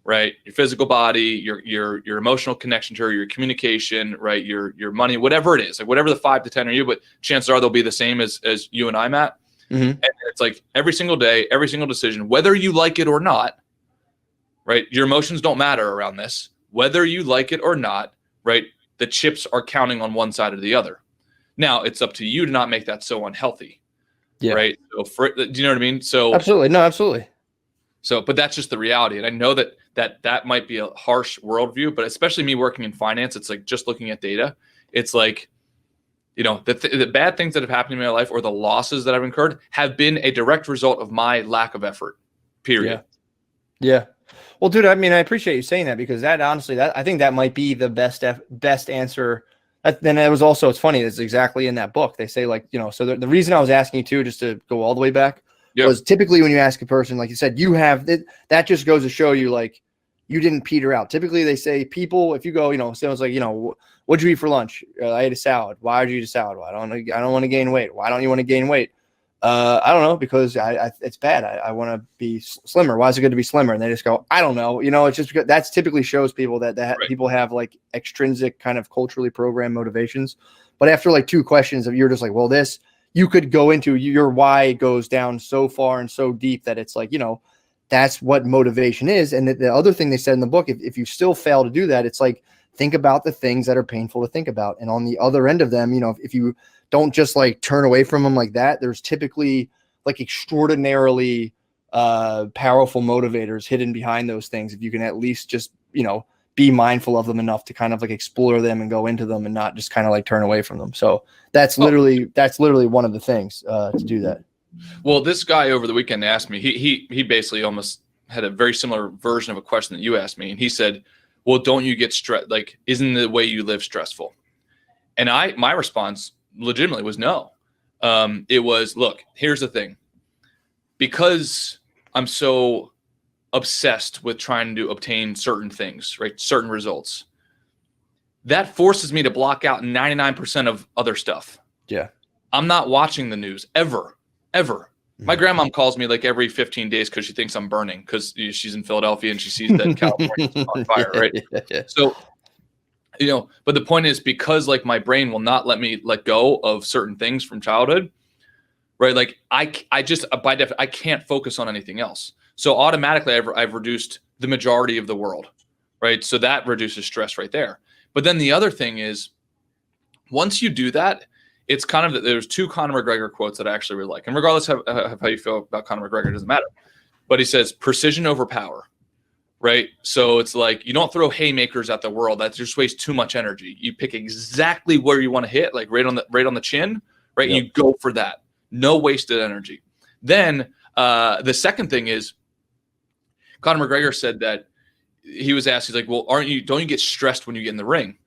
right? Your physical body, your emotional connection to her, your communication, right? Your money, whatever it is, like whatever the 5 to 10 are you, but chances are they'll be the same as you and I, Matt. And it's like every single day, every single decision, whether you like it or not, right? Your emotions don't matter around this. Whether you like it or not, right? The chips are counting on one side or the other. Now it's up to you to not make that so unhealthy. Yeah. Right. So do you know what I mean? So absolutely. No, absolutely. So, but that's just the reality. And I know that might be a harsh worldview, but especially me working in finance, it's like just looking at data. It's like, the bad things that have happened in my life or the losses that I've incurred have been a direct result of my lack of effort, period. Yeah. Well, dude, I mean, I appreciate you saying that, because that honestly, I think that might be the best answer. Then it was also, it's funny, it's exactly in that book. They say, like, so the reason I was asking you too, just to go all the way back, was typically when you ask a person, like you said, you have that just goes to show you, like, you didn't peter out. Typically they say people, if you go, someone's like, what'd you eat for lunch? I ate a salad. Why did you eat a salad? Well, I don't want to gain weight. Why don't you want to gain weight? I don't know, because it's bad. I want to be slimmer. Why is it good to be slimmer? And they just go, I don't know. It's just because that's typically shows people that right. People have like extrinsic kind of culturally programmed motivations. But after like 2 questions of, you're just like, well, this, you could go into your why goes down so far and so deep that it's like, that's what motivation is. And the other thing they said in the book, if you still fail to do that, it's like, think about the things that are painful to think about. And on the other end of them, if you don't just like turn away from them like that, there's typically like extraordinarily powerful motivators hidden behind those things. If you can at least just, be mindful of them enough to kind of like explore them and go into them and not just kind of like turn away from them. So that's literally one of the things to do that. Well, this guy over the weekend asked me, he basically almost had a very similar version of a question that you asked me. And he said, well, don't you get stressed? Like, isn't the way you live stressful? And my response legitimately was no. It was, look, here's the thing. Because I'm so obsessed with trying to obtain certain things, right? Certain results. That forces me to block out 99% of other stuff. Yeah. I'm not watching the news ever. My grandmom calls me like every 15 days because she thinks I'm burning, because she's in Philadelphia and she sees that California's on fire, right? Yeah. So, but the point is, because like my brain will not let me let go of certain things from childhood, right? Like I just by definition, I can't focus on anything else. So automatically I've reduced the majority of the world, right? So that reduces stress right there. But then the other thing is, once you do that, it's kind of that there's 2 Conor McGregor quotes that I actually really like. And regardless of how you feel about Conor McGregor, it doesn't matter. But he says, precision over power, right? So it's like, you don't throw haymakers at the world. That just wastes too much energy. You pick exactly where you want to hit, like right on the chin, right? Yep. And you go for that. No wasted energy. Then the second thing is, Conor McGregor said that he was asked, he's like, well, don't you get stressed when you get in the ring?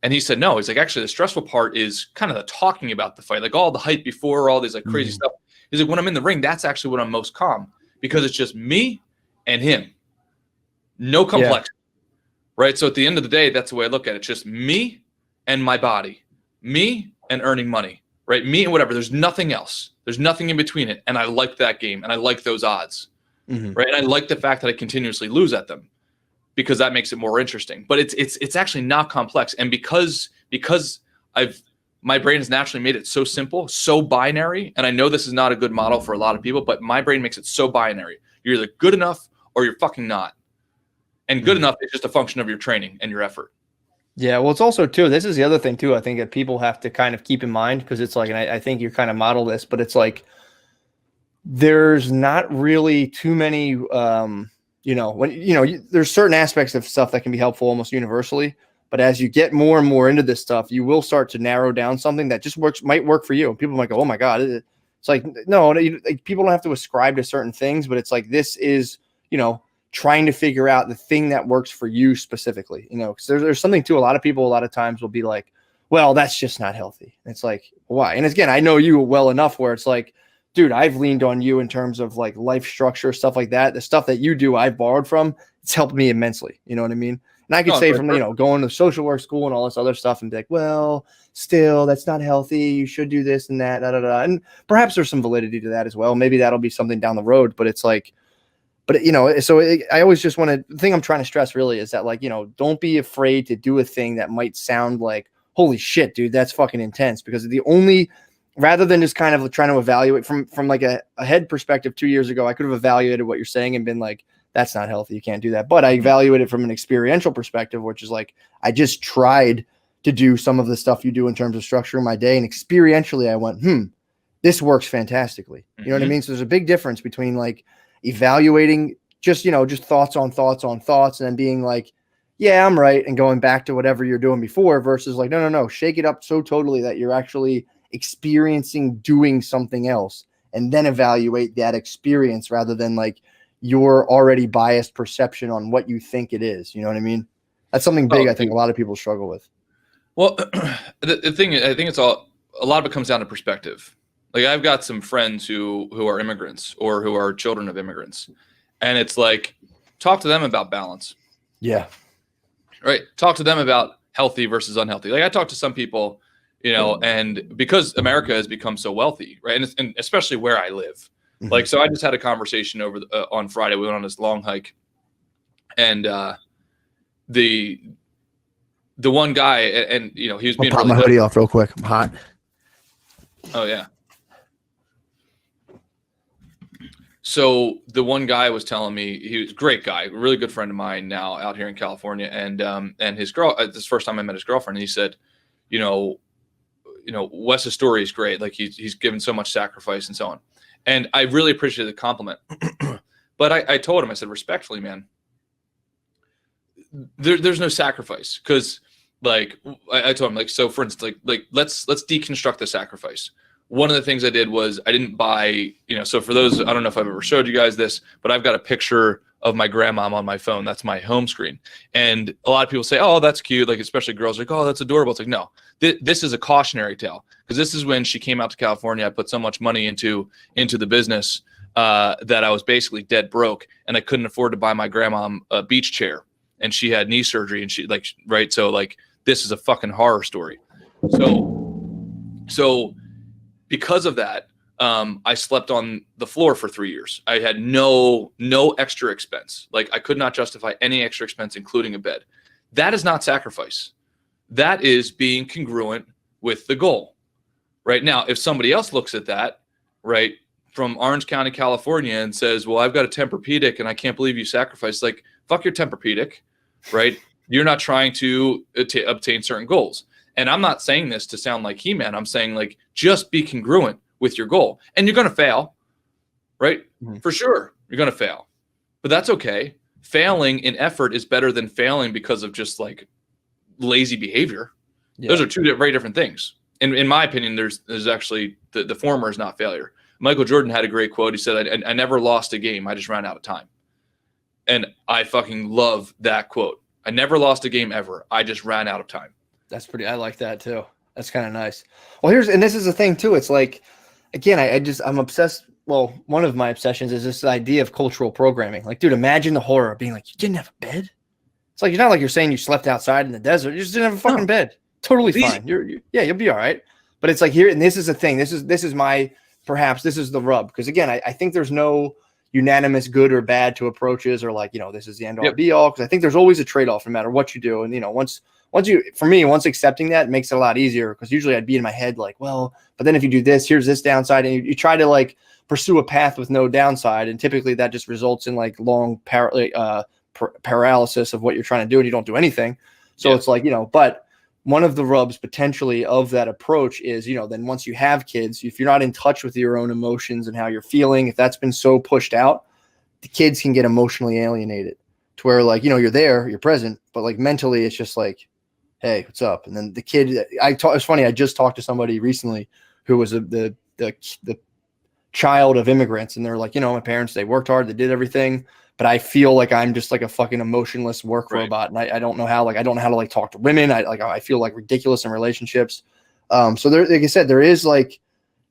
And he said, no. He's like, actually, the stressful part is kind of the talking about the fight, like all the hype before, all these like crazy stuff. He's like, when I'm in the ring, that's actually when I'm most calm because it's just me and him. No complexity, right? So at the end of the day, that's the way I look at it. It's just me and my body, me and earning money, right? Me and whatever. There's nothing else. There's nothing in between it. And I like that game and I like those odds, right? And I like the fact that I continuously lose at them, because that makes it more interesting. But it's actually not complex. And because my brain has naturally made it so simple, so binary, and I know this is not a good model for a lot of people, but my brain makes it so binary. You're either good enough or you're fucking not. And good enough is just a function of your training and your effort. Yeah, well, it's also too, this is the other thing too, I think that people have to kind of keep in mind, because it's like, and I think you kind of model this, but it's like, there's not really too many, there's certain aspects of stuff that can be helpful almost universally. But as you get more and more into this stuff, you will start to narrow down something that just might work for you. People might go, oh my God. It's like, no, people don't have to ascribe to certain things, but it's like, this is, trying to figure out the thing that works for you specifically, because there's something to a lot of people, a lot of times will be like, well, that's just not healthy. And it's like, why? And again, I know you well enough where it's like, dude, I've leaned on you in terms of like life structure, stuff like that. The stuff that you do, I've borrowed from. It's helped me immensely. You know what I mean? And I could say from, going to social work school and all this other stuff and be like, well, still, that's not healthy. You should do this and that. Da, da, da. And perhaps there's some validity to that as well. Maybe that'll be something down the road, but it's like, I always just want to, the thing I'm trying to stress really is that like, don't be afraid to do a thing that might sound like, holy shit, dude, that's fucking intense, because rather than just kind of trying to evaluate from like a head perspective 2 years ago, I could have evaluated what you're saying and been like, that's not healthy. You can't do that. But I evaluate it from an experiential perspective, which is like, I just tried to do some of the stuff you do in terms of structuring my day. And experientially, I went, this works fantastically. You know what I mean? So there's a big difference between like evaluating just thoughts on thoughts on thoughts and then being like, yeah, I'm right, and going back to whatever you're doing before, versus like, no, shake it up so totally that you're actually experiencing doing something else, and then evaluate that experience rather than like your already biased perception on what you think it is. You know what I mean? That's something big. I think a lot of people struggle with. Well, the thing, I think a lot of it comes down to perspective. Like I've got some friends who are immigrants or who are children of immigrants, and it's like, talk to them about balance. Yeah. Right. Talk to them about healthy versus unhealthy. Like I talk to some people, and because America has become so wealthy, right, and especially where I live, like, so I just had a conversation on Friday. We went on this long hike, and the one guy, and he was being. I'll pop my hoodie off real quick. I'm hot. Oh yeah. So the one guy was telling me, he was a great guy, a really good friend of mine now out here in California, and his girl. This is the first time I met his girlfriend. And he said, Wes's story is great. Like he's given so much sacrifice and so on. And I really appreciated the compliment. But I told him, I said, respectfully, man, there's no sacrifice, because like I told him, like, so for instance, like let's deconstruct the sacrifice. One of the things I did was I didn't buy, so for those, I don't know if I've ever showed you guys this, but I've got a picture of my grandmom on my phone. That's my home screen. And a lot of people say, oh, that's cute. Like, especially girls are like, oh, that's adorable. It's like, no, this is a cautionary tale, because this is when she came out to California. I put so much money into the business that I was basically dead broke, and I couldn't afford to buy my grandmom a beach chair, and she had knee surgery, and she right. So like, this is a fucking horror story. So because of that, I slept on the floor for 3 years. I had no extra expense. Like I could not justify any extra expense, including a bed. That is not sacrifice. That is being congruent with the goal. Right now, if somebody else looks at that, right, from Orange County, California, and says, well, I've got a Tempur-Pedic and I can't believe you sacrificed, like, fuck your Tempur-Pedic, right? You're not trying to obtain certain goals. And I'm not saying this to sound like He-Man. I'm saying, like, just be congruent with your goal. And you're going to fail, right? Mm-hmm. For sure, you're going to fail. But that's okay. Failing in effort is better than failing because of just, like, lazy behavior. Yeah. Those are two very different things. In my opinion, there's actually the former is not failure. Michael Jordan had a great quote. He said, I never lost a game. I just ran out of time. And I fucking love that quote. I never lost a game ever. I just ran out of time. I like that too. That's kind of nice. Well, and this is the thing too. It's like, again, I'm obsessed. Well, one of my obsessions is this idea of cultural programming. Like, dude, imagine the horror of being like, you didn't have a bed. It's like, you're not like you're saying you slept outside in the desert. You just didn't have a fucking bed. Totally fine. You'll be all right. But it's like here, and this is the thing. This is perhaps this is the rub. Because again, I think there's no unanimous good or bad to approaches or like, this is the end all be all. Because I think there's always a trade-off no matter what you do. And, once accepting that makes it a lot easier, because usually I'd be in my head like, well, but then if you do this, here's this downside. And you try to like pursue a path with no downside. And typically that just results in like long paralysis of what you're trying to do, and you don't do anything. So it's like, but one of the rubs potentially of that approach is, then once you have kids, if you're not in touch with your own emotions and how you're feeling, if that's been so pushed out, the kids can get emotionally alienated to where like, you're there, you're present, but like mentally it's just like, hey, what's up? And then the kid, it's funny. I just talked to somebody recently who was the child of immigrants. And they're like, my parents, they worked hard, they did everything, but I feel like I'm just like a fucking emotionless work robot. And I don't know how, I don't know how to like talk to women. I feel like ridiculous in relationships. So there, like I said, there is like,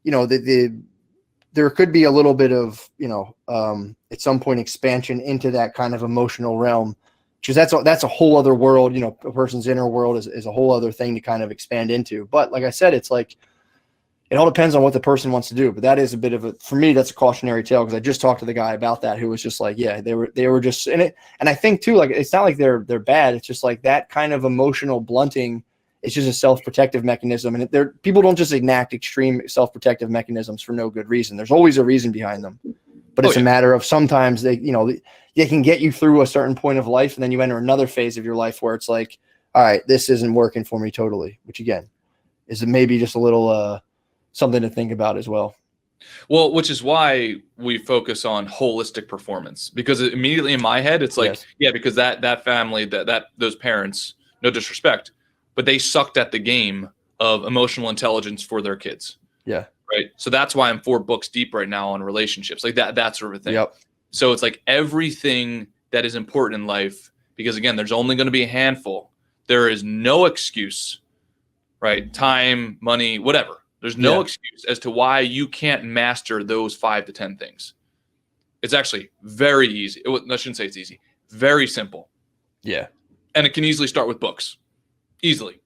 there could be a little bit of, at some point expansion into that kind of emotional realm, because that's a whole other world. A person's inner world is a whole other thing to kind of expand into. But like I said, it's like, it all depends on what the person wants to do. But that is a bit of for me, that's a cautionary tale, because I just talked to the guy about that, who was just like, yeah, they were just in it. And I think too, like, it's not like they're bad. It's just like that kind of emotional blunting. It's just a self-protective mechanism. And people don't just enact extreme self-protective mechanisms for no good reason. There's always a reason behind them. But it's a matter of sometimes they can get you through a certain point of life, and then you enter another phase of your life where it's like, all right, this isn't working for me totally, which again is maybe just a little something to think about as well. Well, which is why we focus on holistic performance, because immediately in my head, it's like, because that family, that those parents, no disrespect, but they sucked at the game of emotional intelligence for their kids. Yeah. Right. So that's why I'm 4 books deep right now on relationships, like that sort of thing. Yep. So it's like everything that is important in life, because again, there's only going to be a handful. There is no excuse, right? Time, money, whatever. There's no excuse as to why you can't master those 5 to 10 things. It's actually very easy. I shouldn't say it's easy. Very simple. Yeah. And it can easily start with books. Easily.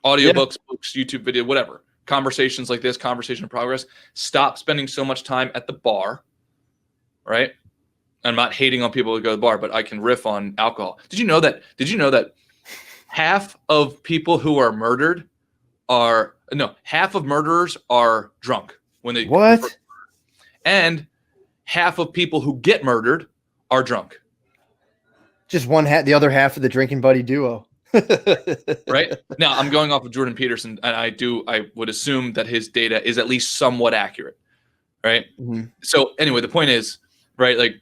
Audiobooks, books, YouTube video, whatever. Conversations like this, conversation in progress. Stop spending so much time at the bar, right? I'm not hating on people who go to the bar, but I can riff on alcohol. Did you know that half of people who are murdered half of murderers are drunk when they and half of people who get murdered are drunk. Just the other half of the drinking buddy duo. Right now, I'm going off of Jordan Peterson, and I would assume that his data is at least somewhat accurate, right? Mm-hmm. So anyway, the point is, right, like,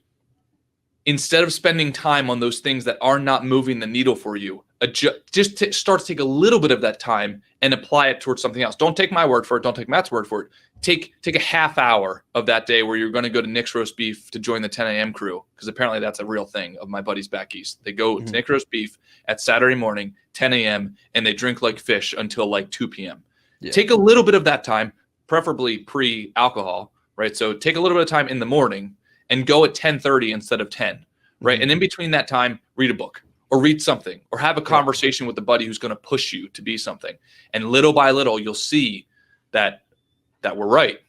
instead of spending time on those things that are not moving the needle for you, start to take a little bit of that time and apply it towards something else. Don't take my word for it. Don't take Matt's word for it. Take a half hour of that day where you're going to go to Nick's Roast Beef to join the 10 a.m. crew, because apparently that's a real thing of my buddies back east. They go to Nick's Roast Beef at Saturday morning, 10 a.m., and they drink like fish until like 2 p.m. Yeah. Take a little bit of that time, preferably pre-alcohol, right? So take a little bit of time in the morning and go at 10:30 instead of 10, right? And in between that time, read a book or read something or have a conversation with a buddy who's going to push you to be something. And little by little, you'll see that we're right?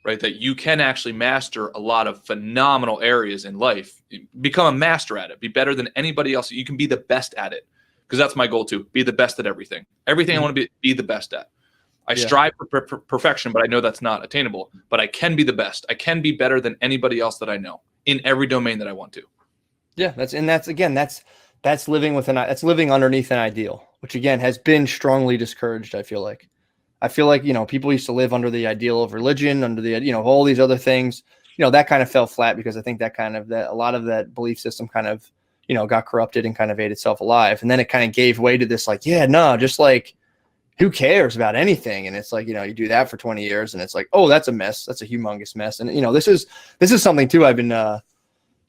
That you can actually master a lot of phenomenal areas in life. Become a master at it. Be better than anybody else. You can be the best at it, because that's my goal too. Be the best at everything. Everything I want to be the best at. I strive for perfection, but I know that's not attainable. But I can be the best. I can be better than anybody else that I know in every domain that I want to. Yeah, that's living that's living underneath an ideal, which again has been strongly discouraged. I feel like, people used to live under the ideal of religion, under the, all these other things, that kind of fell flat, because I think a lot of that belief system kind of, got corrupted and kind of ate itself alive. And then it kind of gave way to this, like, just like, who cares about anything? And it's like, you do that for 20 years and it's like, oh, that's a mess. That's a humongous mess. And, this is something too, I've been,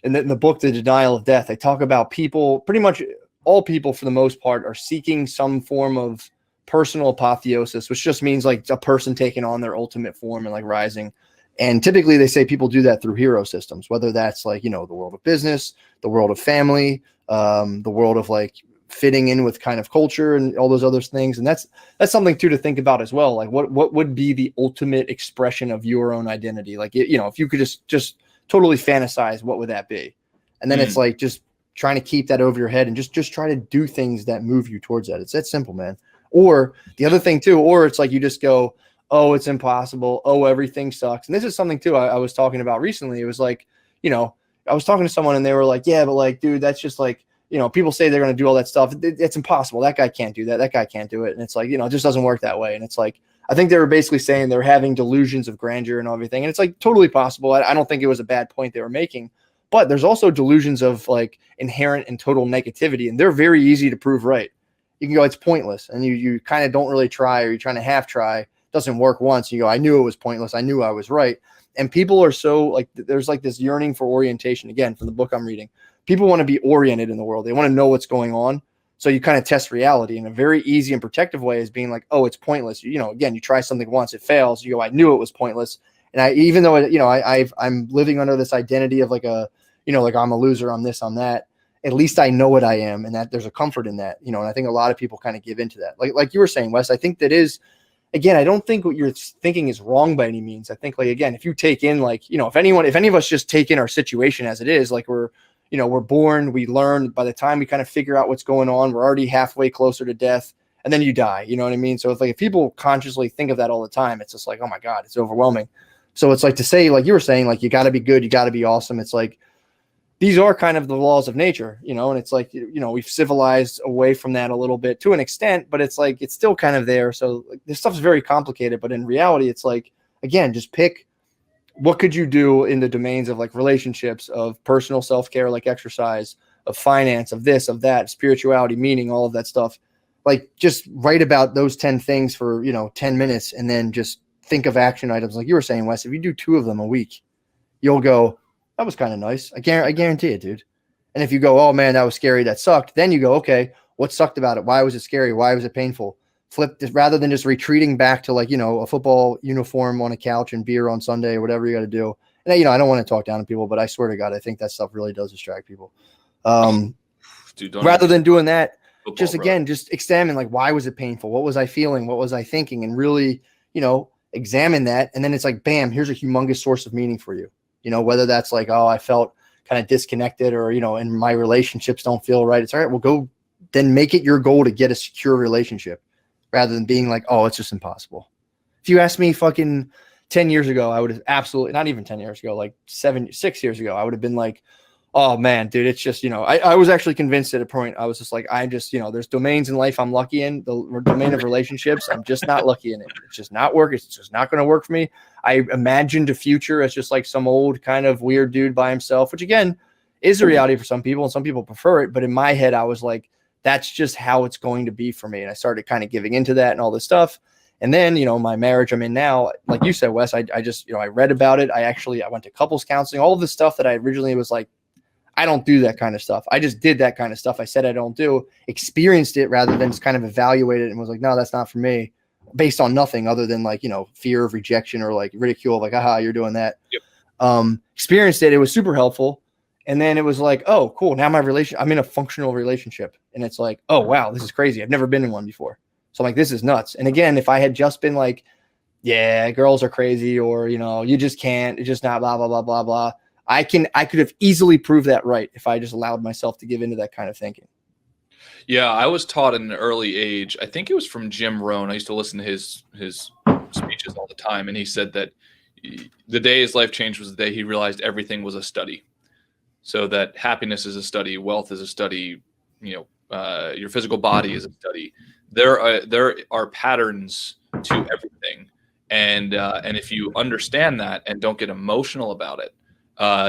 in the book, The Denial of Death, they talk about people, pretty much all people for the most part, are seeking some form of personal apotheosis, which just means like a person taking on their ultimate form and like rising. And typically they say people do that through hero systems, whether that's like, the world of business, the world of family, the world of like fitting in with kind of culture and all those other things. And that's something too to think about as well. Like what would be the ultimate expression of your own identity? Like, if you could just totally fantasize, what would that be? And then it's like just trying to keep that over your head and just try to do things that move you towards that. It's that simple, man. Or the other thing too, or it's like you just go, oh, it's impossible. Oh, everything sucks. And this is something too I was talking about recently. It was like, I was talking to someone and they were like, yeah, but like, dude, that's just like, people say they're going to do all that stuff. It's impossible. That guy can't do that. That guy can't do it. And it's like, it just doesn't work that way. And it's like, I think they were basically saying they're having delusions of grandeur and everything. And it's like totally possible. I don't think it was a bad point they were making, but there's also delusions of like inherent and total negativity. And they're very easy to prove right. You can go, it's pointless. And you kind of don't really try, or you're trying to half try. Doesn't work once. You go, I knew it was pointless. I knew I was right. And people are so like, there's like this yearning for orientation. Again, from the book I'm reading, people want to be oriented in the world. They want to know what's going on. So you kind of test reality in a very easy and protective way, is being like, oh, it's pointless. Again, you try something once, it fails. You go, I knew it was pointless. And even though, I'm living under this identity of like like I'm a loser, I'm this, I'm that. At least I know what I am. And that there's a comfort in that, and I think a lot of people kind of give into that. Like you were saying, Wes, I think that is, again, I don't think what you're thinking is wrong by any means. I think, like, again, if you take in, like, if any of us just take in our situation as it is, like we're born, we learn, by the time we kind of figure out what's going on, we're already halfway closer to death, and then you die. You know what I mean? So it's like, if people consciously think of that all the time, it's just like, oh my God, it's overwhelming. So it's like to say, like you were saying, like, you got to be good, you got to be awesome. It's like, these are kind of the laws of nature, and it's like, we've civilized away from that a little bit to an extent, but it's like, it's still kind of there. So like, this stuff's very complicated, but in reality, it's like, again, just pick, what could you do in the domains of like relationships, of personal self-care, like exercise, of finance, of this, of that, spirituality, meaning, all of that stuff. Like, just write about those 10 things for, 10 minutes, and then just think of action items. Like you were saying, Wes, if you do 2 of them a week, you'll go, that was kind of nice. I guarantee it, dude. And if you go, oh man, that was scary, that sucked, then you go, okay, what sucked about it? Why was it scary? Why was it painful? Flip this, rather than just retreating back to like, a football uniform on a couch and beer on Sunday or whatever you got to do. And I don't want to talk down to people, but I swear to God, I think that stuff really does distract people. Dude, rather than doing that, football, just again, just examine, like, why was it painful? What was I feeling? What was I thinking? And really, examine that. And then it's like, bam, here's a humongous source of meaning for you. Whether that's like, oh, I felt kind of disconnected, or, and my relationships don't feel right. It's all right. Well, go then make it your goal to get a secure relationship, rather than being like, oh, it's just impossible. If you asked me fucking 10 years ago, I would have absolutely, not even 10 years ago, like 6 years ago, I would have been like, oh man, dude, it's just, I was actually convinced at a point. I was just like, I'm just, there's domains in life I'm lucky in. The domain of relationships, I'm just not lucky in it. It's just not work. It's just not going to work for me. I imagined a future as just like some old kind of weird dude by himself, which again is a reality for some people, and some people prefer it. But in my head, I was like, that's just how it's going to be for me. And I started kind of giving into that and all this stuff. And then, my marriage I'm in now, like you said, Wes, I just, I read about it. I went to couples counseling, all of the stuff that I originally was like, I don't do that kind of stuff. I just did that kind of stuff I said I don't do, experienced it rather than just kind of evaluate it, and was like, no, that's not for me, based on nothing other than like, fear of rejection or like ridicule, like, aha, you're doing that. Yep. Experienced it. It was super helpful. And then it was like, oh, cool. Now I'm in a functional relationship. And it's like, oh, wow, this is crazy. I've never been in one before. So I'm like, this is nuts. And again, if I had just been like, yeah, girls are crazy, or, you just can't, it's just not blah, blah, blah, blah, blah. I could have easily proved that right if I just allowed myself to give into that kind of thinking. Yeah, I was taught at an early age. I think it was from Jim Rohn. I used to listen to his speeches all the time, and he said that the day his life changed was the day he realized everything was a study. So that happiness is a study, wealth is a study, your physical body is a study. There are patterns to everything, and if you understand that and don't get emotional about it,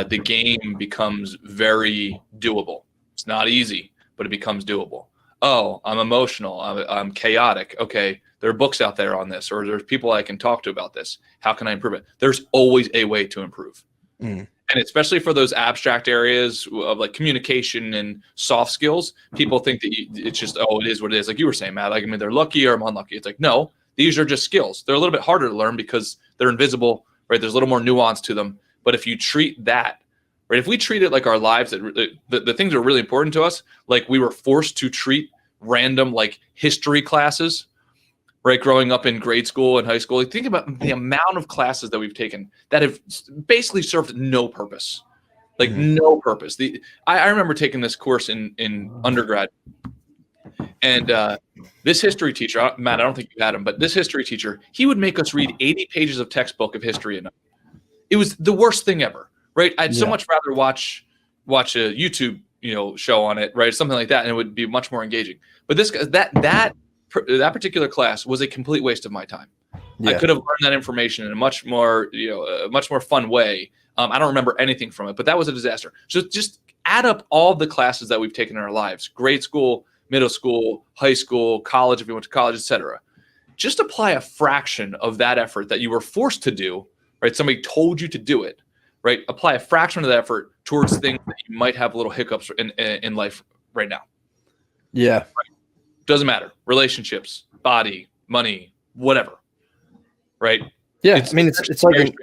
the game becomes very doable. It's not easy, but it becomes doable. Oh, I'm emotional. I'm chaotic. Okay, there are books out there on this, or there's people I can talk to about this. How can I improve it? There's always a way to improve. And And especially for those abstract areas of like communication and soft skills, people think that it's just, oh, it is what it is. Like you were saying, Matt, like, I mean, they're lucky or I'm unlucky. It's like, no, these are just skills. They're a little bit harder to learn because they're invisible, right? There's a little more nuance to them. But if you treat that, right, if we treat it like our lives, the things that are really important to us, like we were forced to treat random like history classes, right, growing up in grade school and high school. Like, think about the amount of classes that we've taken that have basically served no purpose, like no purpose. I remember taking this course in undergrad, and this history teacher, Matt, I don't think you had him, but this history teacher, he would make us read 80 pages of textbook of history a night. It was the worst thing ever, right? I'd so much rather watch a YouTube show on it, right, something like that, and it would be much more engaging. But that particular class was a complete waste of my time. I could have learned that information in a much more fun way. I don't remember anything from it, but that was a disaster. So just add up all the classes that we've taken in our lives: grade school, middle school, high school, college, if you went to college, etc. Just apply a fraction of that effort that you were forced to do, right? Somebody told you to do it, right? Apply a fraction of that effort towards things that you might have little hiccups in life right now. Yeah. Right? Doesn't matter. Relationships, body, money, whatever. Right? Yeah. It's like,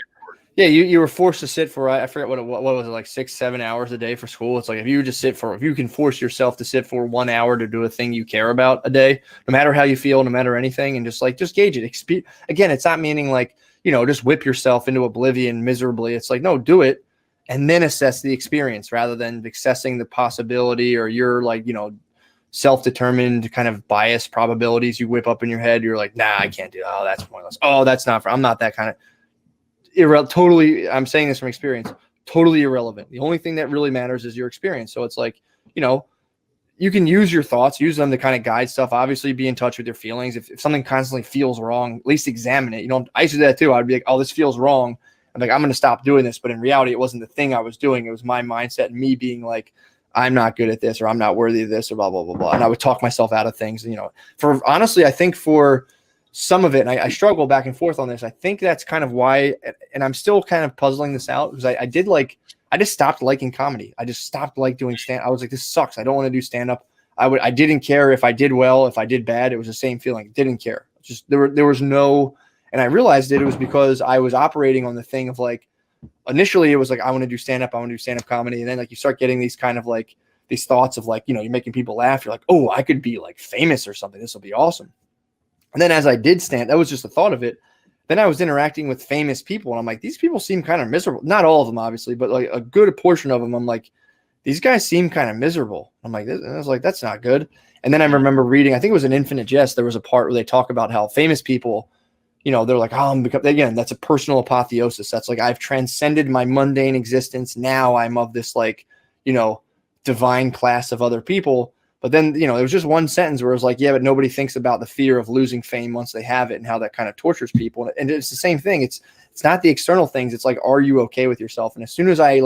you were forced to sit for, I forget what was it, like 6-7 hours a day for school. It's like, if you can force yourself to sit for 1 hour to do a thing you care about a day, no matter how you feel, no matter anything, and just gauge it. Again, it's not meaning like, just whip yourself into oblivion miserably. It's like, no, do it and then assess the experience rather than assessing the possibility or your self-determined kind of bias probabilities you whip up in your head. You're like, nah, I can't do that. Oh, that's pointless. Oh, that's not I'm not that kind of totally. I'm saying this from experience, totally irrelevant. The only thing that really matters is your experience. So it's like, you can use your thoughts, use them to kind of guide stuff. Obviously be in touch with your feelings. If something constantly feels wrong, at least examine it. I used to do that too. I'd be like, oh, this feels wrong. I'm like, I'm going to stop doing this. But in reality, it wasn't the thing I was doing. It was my mindset and me being like, I'm not good at this, or I'm not worthy of this, or blah, blah, blah, blah. And I would talk myself out of things, for honestly, I think for some of it, and I struggle back and forth on this. I think that's kind of why, and I'm still kind of puzzling this out, because I just stopped liking comedy. I just stopped doing stand. I was like, this sucks. I don't want to do stand up. I didn't care if I did well, if I did bad. It was the same feeling. Didn't care. Just there was no, and I realized it was because I was operating on the thing of like, initially it was like, I want to do stand up. I want to do stand up comedy. And then like you start getting these kind of like these thoughts of like, you're making people laugh. You're like, oh, I could be like famous or something. This will be awesome. And then as I did stand, that was just the thought of it. Then I was interacting with famous people and I'm like, these people seem kind of miserable. Not all of them, obviously, but like a good portion of them. I'm like, these guys seem kind of miserable. I'm like, I was like, that's not good. And then I remember reading, I think it was in Infinite Jest. There was a part where they talk about how famous people, they're like, oh, again, that's a personal apotheosis. That's like, I've transcended my mundane existence. Now I'm of this like, divine class of other people. But then, there was just one sentence where it was like, yeah, but nobody thinks about the fear of losing fame once they have it and how that kind of tortures people. And it's the same thing. It's not the external things. It's like, are you okay with yourself? And as soon as I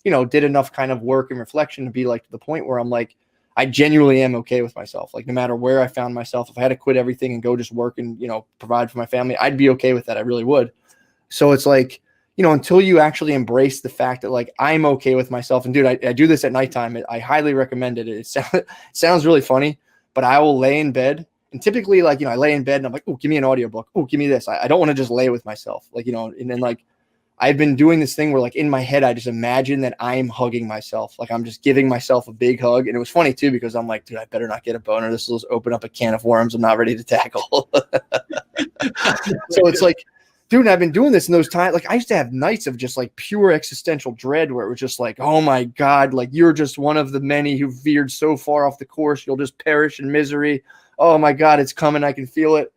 did enough kind of work and reflection to be like to the point where I'm like, I genuinely am okay with myself. Like no matter where I found myself, if I had to quit everything and go just work and, provide for my family, I'd be okay with that. I really would. So it's like, until you actually embrace the fact that like, I'm okay with myself. And dude, I do this at nighttime. I highly recommend it. It sounds really funny, but I will lay in bed and typically like, I lay in bed and I'm like, oh, give me an audiobook. Oh, give me this. I don't want to just lay with myself. Like, and then like, I've been doing this thing where like in my head, I just imagine that I'm hugging myself. Like I'm just giving myself a big hug. And it was funny too, because I'm like, dude, I better not get a boner. This will open up a can of worms I'm not ready to tackle. So it's like, dude, I've been doing this in those times. Like I used to have nights of just like pure existential dread where it was just like, oh my God, like you're just one of the many who veered so far off the course. You'll just perish in misery. Oh my God, it's coming. I can feel it.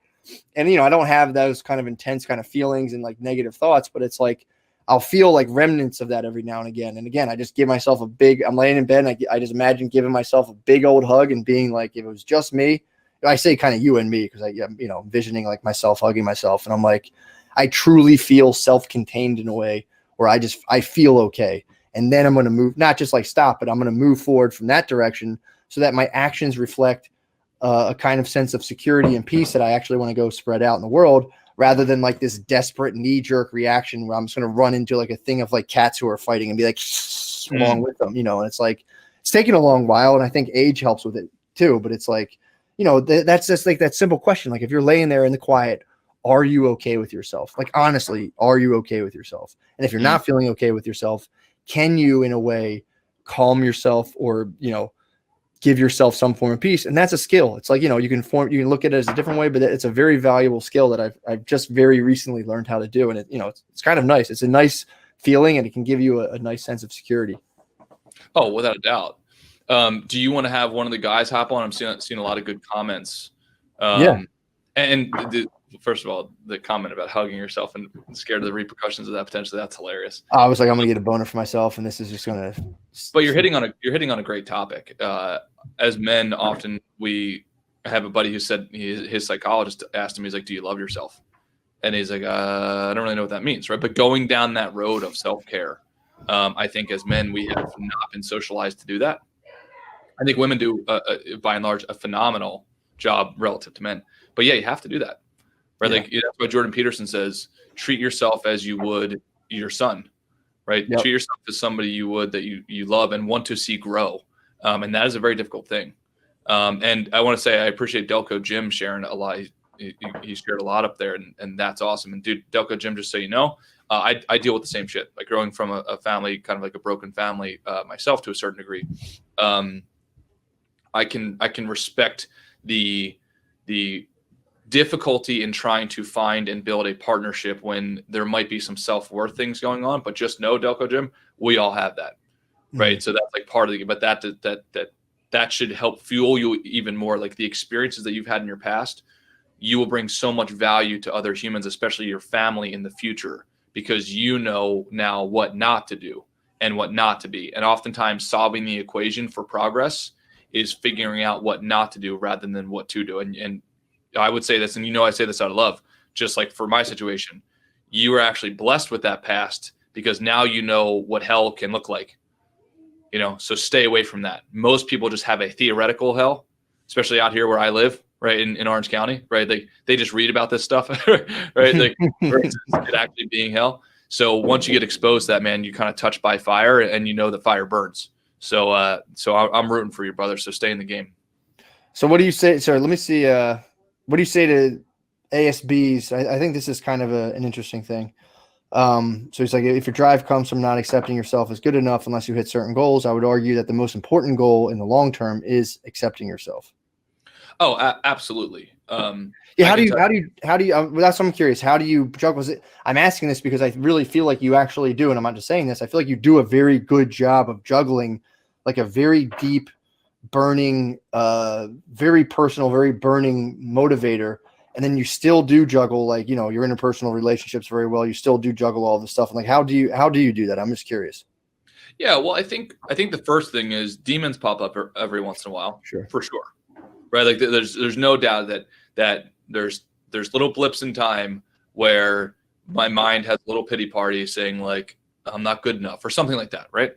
And, I don't have those kind of intense kind of feelings and like negative thoughts, but it's like, I'll feel like remnants of that every now and again. And again, I just give myself I'm laying in bed and I just imagine giving myself a big old hug and being like, if it was just me, I say kind of you and me, because I'm, envisioning like myself hugging myself. And I'm like, I truly feel self-contained in a way where I feel okay. And then I'm going to move, not just like stop, but I'm going to move forward from that direction so that my actions reflect a kind of sense of security and peace that I actually want to go spread out in the world, rather than like this desperate knee jerk reaction where I'm just going to run into like a thing of like cats who are fighting and be like along with them, and it's like, it's taking a long while. And I think age helps with it too, but it's like, that's just like that simple question. Like if you're laying there in the quiet, are you okay with yourself? Like, honestly, are you okay with yourself? And if you're not feeling okay with yourself, can you in a way calm yourself or, give yourself some form of peace? And that's a skill. It's like, you can look at it as a different way, but it's a very valuable skill that I've just very recently learned how to do. And it's kind of nice. It's a nice feeling, and it can give you a nice sense of security. Oh, without a doubt. Do you want to have one of the guys hop on? I'm seeing a lot of good comments. And first of all, the comment about hugging yourself and scared of the repercussions of that potentially, that's hilarious. I was like, I'm gonna get a boner for myself, and this is just gonna. But you're hitting on a great topic. As men, often we have a buddy who said his psychologist asked him, he's like, "Do you love yourself?" And he's like, "I don't really know what that means, right?" But going down that road of self-care, I think as men we have not been socialized to do that. I think women do, by and large, a phenomenal job relative to men. But yeah, you have to do that. Right, like that's what Jordan Peterson says: treat yourself as you would your son, right? Treat yourself as somebody you would that you love and want to see grow, and that is a very difficult thing. And I want to say I appreciate Delco Jim sharing a lot. He shared a lot up there, and that's awesome. And dude, Delco Jim, just so you know, I deal with the same shit. Like growing from a family, kind of like a broken family myself to a certain degree. I can respect the difficulty in trying to find and build a partnership when there might be some self-worth things going on, but just know, Delco Jim, we all have that, right? So that's like part of but that should help fuel you even more. Like the experiences that you've had in your past, you will bring so much value to other humans, especially your family in the future, because you know now what not to do and what not to be. And oftentimes solving the equation for progress is figuring out what not to do rather than what to do. And I would say this, and I say this out of love, just like for my situation, you were actually blessed with that past because now you know what hell can look like, so stay away from that. Most people just have a theoretical hell, especially out here where I live, right, in Orange County, right? They just read about this stuff, right? Like versus it actually being hell. So once you get exposed to that, man, you kind of touched by fire and you know that fire burns. So I'm rooting for you, brother. So stay in the game. So what do you say? Sorry, let me see. What do you say to ASBs? I think this is kind of an interesting thing. So he's like, if your drive comes from not accepting yourself as good enough unless you hit certain goals, I would argue that the most important goal in the long term is accepting yourself. Oh, absolutely. Yeah. How do you, that's what I'm curious. How do you juggle? I'm asking this because I really feel like you actually do. And I'm not just saying this. I feel like you do a very good job of juggling like a very deep, burning, very personal, very burning motivator. And then you still do juggle, like, your interpersonal relationships very well. You still do juggle all this stuff. And like, how do you do that? I'm just curious. Yeah. Well, I think the first thing is demons pop up every once in a while. Sure. For sure. Right. Like there's no doubt that there's little blips in time where my mind has a little pity party saying like, I'm not good enough or something like that. Right.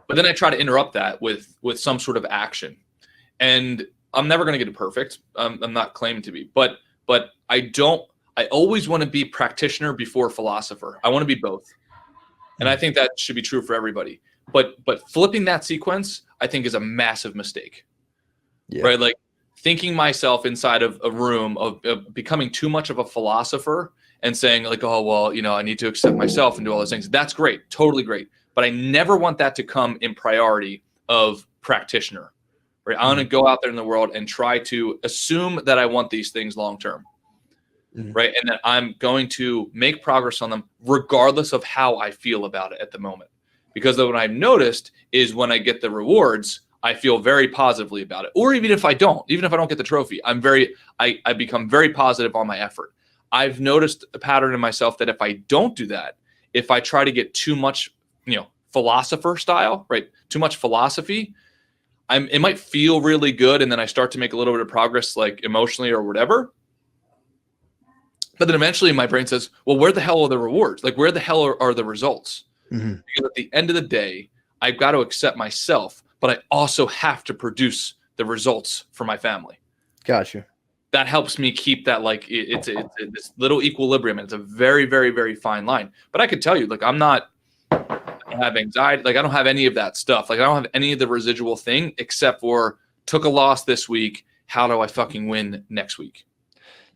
But then I try to interrupt that with some sort of action, and I'm never going to get it perfect. I'm not claiming to be, but I always want to be practitioner before philosopher. I want to be both. And I think that should be true for everybody, but flipping that sequence, I think, is a massive mistake, right? Like thinking myself inside of a room of becoming too much of a philosopher and saying like, oh, well, I need to accept myself and do all those things. That's great. Totally great. But I never want that to come in priority of practitioner, right? I want to go out there in the world and try to assume that I want these things long-term, right? And that I'm going to make progress on them regardless of how I feel about it at the moment. Because what I've noticed is when I get the rewards, I feel very positively about it. Or even if I don't get the trophy, I become very positive on my effort. I've noticed a pattern in myself that if I don't do that, if I try to get too much philosopher style, right? Too much philosophy. It might feel really good. And then I start to make a little bit of progress, like emotionally or whatever. But then eventually my brain says, well, where the hell are the rewards? Like, where the hell are the results? Because at the end of the day, I've got to accept myself, but I also have to produce the results for my family. Gotcha. that helps me keep that, like, it's this little equilibrium, and it's a very, very, very fine line. But I could tell you, like, I don't have anxiety, like I don't have any of that stuff. Like I don't have any of the residual thing except for took a loss this week. How do I fucking win next week?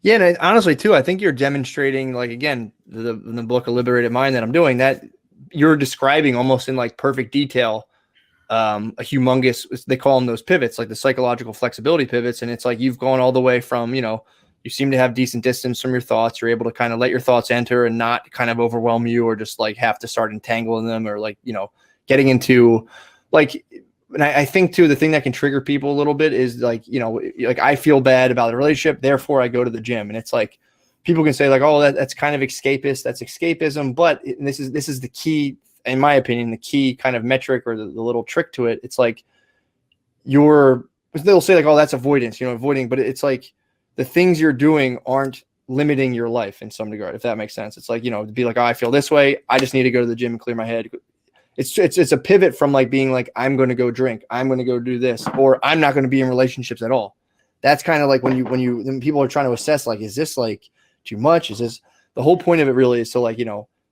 Yeah, and honestly, too, I think you're demonstrating, like, again, the book, A Liberated Mind, that I'm doing, that you're describing almost in like perfect detail a humongous, they call them those pivots, like the psychological flexibility pivots. And it's like you've gone all the way from, you seem to have decent distance from your thoughts. You're able to kind of let your thoughts enter and not kind of overwhelm you, or just like have to start entangling them, or like, getting into like, and I think too, the thing that can trigger people a little bit is like, like I feel bad about the relationship, therefore I go to the gym. And it's like, people can say like, oh, that's kind of escapist. That's escapism. But this is the key, in my opinion, the key kind of metric, or the little trick to it. It's like they'll say like, oh, that's avoidance, avoiding, but it's like the things you're doing aren't limiting your life in some regard, if that makes sense. It's like, to be like, oh, I feel this way, I just need to go to the gym and clear my head. It's a pivot from like being like, I'm going to go drink, I'm going to go do this, or I'm not going to be in relationships at all. That's kind of like when people are trying to assess, like, is this like too much? Is this, the whole point of it really is to like,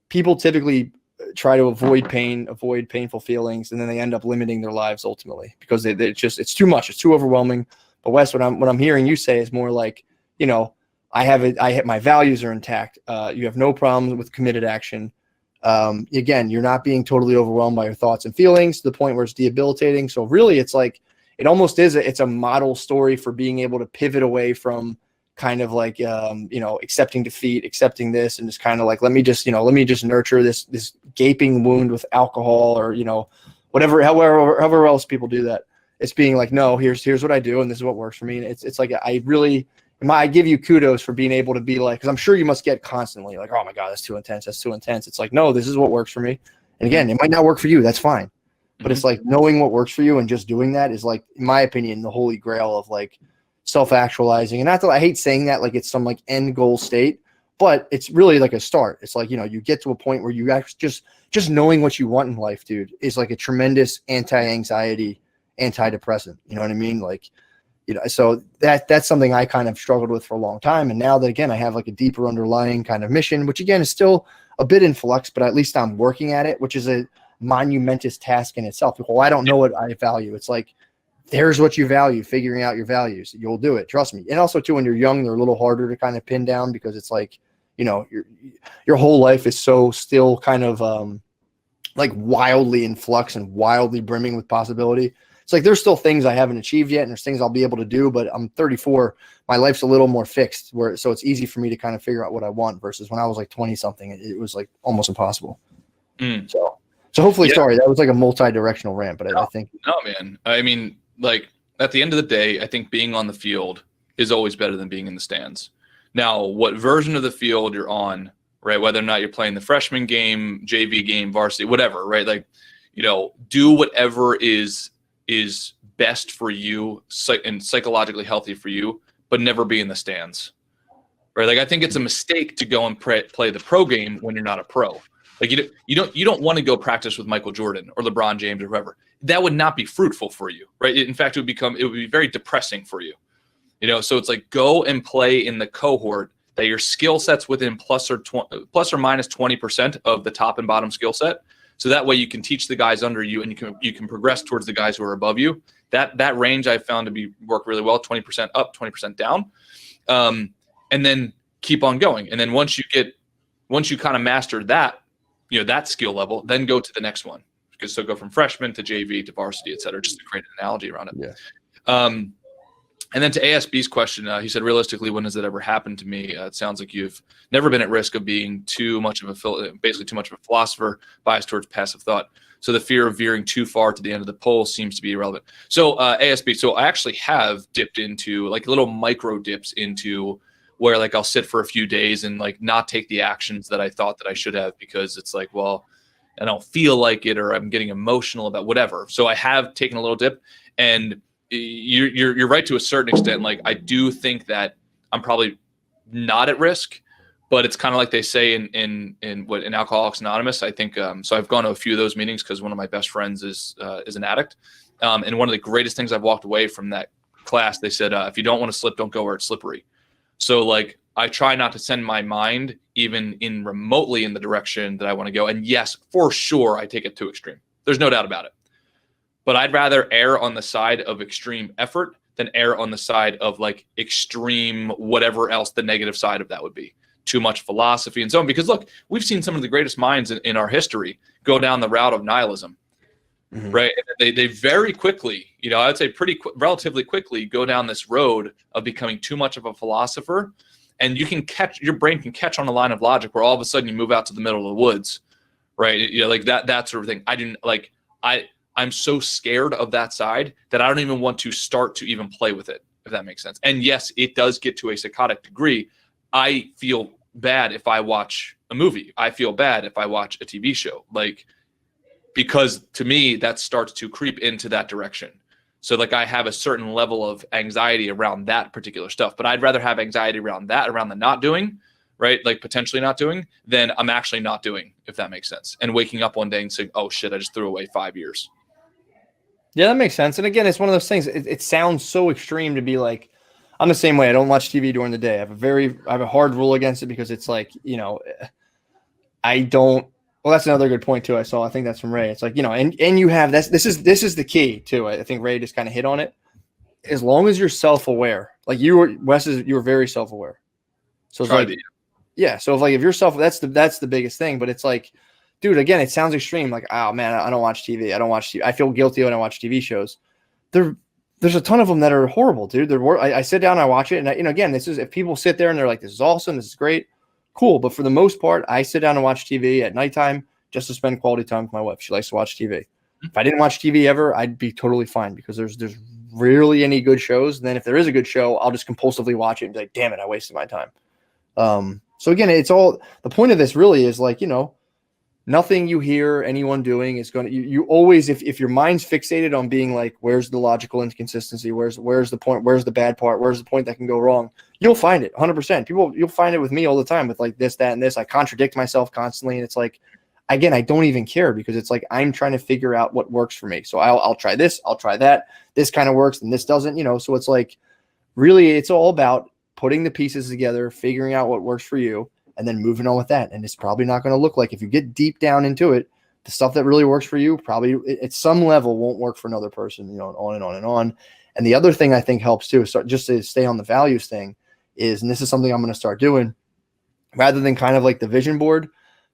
people typically try to avoid pain, avoid painful feelings, and then they end up limiting their lives ultimately because it's too much, it's too overwhelming. But Wes, what I'm hearing you say is more like, my values are intact. You have no problem with committed action. Again, you're not being totally overwhelmed by your thoughts and feelings to the point where it's debilitating. So really, it's like, it almost is it's a model story for being able to pivot away from kind of like, accepting defeat, accepting this, and just kind of like, let me just nurture this gaping wound with alcohol, or, whatever, however else people do that. It's being like, no, here's what I do, and this is what works for me. And it's like, I give you kudos for being able to be like, because I'm sure you must get constantly like, oh my God, that's too intense. That's too intense. It's like, no, this is what works for me. And again, it might not work for you. That's fine. But it's like knowing what works for you and just doing that is like, in my opinion, the holy grail of like self-actualizing. And not that I hate saying that, like it's some like end goal state, but it's really like a start. It's like, you get to a point where you actually just knowing what you want in life, dude, is like a tremendous anti-anxiety, antidepressant. You know what I mean? Like, so that's something I kind of struggled with for a long time. And now that, again, I have like a deeper underlying kind of mission, which again is still a bit in flux, but at least I'm working at it, which is a monumentous task in itself. Well, I don't know what I value. It's like, there's what you value, figuring out your values. You'll do it. Trust me. And also too, when you're young, they're a little harder to kind of pin down, because it's like, your whole life is so still kind of like wildly in flux and wildly brimming with possibility. It's like, there's still things I haven't achieved yet, and there's things I'll be able to do, but I'm 34. My life's a little more fixed, so it's easy for me to kind of figure out what I want, versus when I was like 20 something, it was like almost impossible. So hopefully, sorry, that was like a multi-directional rant, but I think. No, man. I mean, like at the end of the day, I think being on the field is always better than being in the stands. Now, what version of the field you're on, right? Whether or not you're playing the freshman game, JV game, varsity, whatever, right? Like, do whatever is best for you and psychologically healthy for you, but never be in the stands, right? Like, I think it's a mistake to go and play the pro game when you're not a pro. Like, you don't want to go practice with Michael Jordan or LeBron James or whoever. That would not be fruitful for you, right? In fact, it would be very depressing for you. So it's like, go and play in the cohort that your skill set's within plus or minus 20% of the top and bottom skill set. So that way you can teach the guys under you, and you can progress towards the guys who are above you. That range I found to work really well, 20% up, 20% down. And then keep on going. And then once you kind of master that, that skill level, then go to the next one. So go from freshman to JV to varsity, et cetera, just to create an analogy around it. Yeah. And then to ASB's question, he said, realistically, when has it ever happened to me? It sounds like you've never been at risk of being too much of a philosopher, biased towards passive thought. So the fear of veering too far to the end of the pole seems to be irrelevant. So ASB, so I actually have dipped into like little micro dips into where like I'll sit for a few days and like not take the actions that I thought that I should have, because it's like, well, I don't feel like it, or I'm getting emotional about whatever. So I have taken a little dip, and you're right to a certain extent. Like, I do think that I'm probably not at risk, but it's kind of like they say in Alcoholics Anonymous. I think so. I've gone to a few of those meetings because one of my best friends is an addict, and one of the greatest things I've walked away from that class, they said, if you don't want to slip, don't go where it's slippery. So like, I try not to send my mind even in remotely in the direction that I want to go. And yes, for sure, I take it to extreme. There's no doubt about it. But I'd rather err on the side of extreme effort than err on the side of like extreme whatever else the negative side of that would be. Too much philosophy and so on. Because look, we've seen some of the greatest minds in our history go down the route of nihilism. Mm-hmm. Right. They very quickly, I'd say relatively quickly go down this road of becoming too much of a philosopher. And your brain can catch on a line of logic where all of a sudden you move out to the middle of the woods. Right. Like that sort of thing. I'm so scared of that side that I don't even want to start to even play with it, if that makes sense. And yes, it does get to a psychotic degree. I feel bad if I watch a movie. I feel bad if I watch a TV show. Like, because to me, that starts to creep into that direction. So like I have a certain level of anxiety around that particular stuff, but I'd rather have anxiety around the not doing, right? Like potentially not doing, than I'm actually not doing, if that makes sense. And waking up one day and saying, oh shit, I just threw away 5 years. Yeah, that makes sense. And again, it's one of those things, it sounds so extreme to be like, I'm the same way. I don't watch TV during the day. I have a hard rule against it because it's like, I don't. Well, that's another good point too. I think that's from Ray. It's like, and you have this is the key too. I think Ray just kind of hit on it. As long as you're self-aware, like you were very self-aware. So it's like, yeah. So if you're that's the biggest thing. But it's like, dude, again, it sounds extreme. Like, oh man, I don't watch TV. I don't watch TV. I feel guilty when I watch TV shows. There's a ton of them that are horrible, dude. I sit down, I watch it, and again, this is if people sit there and they're like, this is awesome, this is great. Cool, but for the most part, I sit down and watch TV at nighttime just to spend quality time with my wife. She likes to watch TV. If I didn't watch TV ever, I'd be totally fine because there's rarely any good shows. And then if there is a good show, I'll just compulsively watch it and be like, damn it, I wasted my time. So again, it's all the point of this really is like, nothing you hear anyone doing is going to, you always, if your mind's fixated on being like, where's the logical inconsistency? Where's the point? Where's the bad part? Where's the point that can go wrong? You'll find it 100%. You'll find it with me all the time with like this, that, and this. I contradict myself constantly. And it's like, again, I don't even care because it's like, I'm trying to figure out what works for me. So I'll try this. I'll try that. This kind of works and this doesn't, so it's like, really, it's all about putting the pieces together, figuring out what works for you, and then moving on with that. And it's probably not going to look like, if you get deep down into it, the stuff that really works for you probably at some level won't work for another person, on and on and on. And the other thing I think helps too, is just to stay on the values thing is, and this is something I'm going to start doing, rather than kind of like the vision board,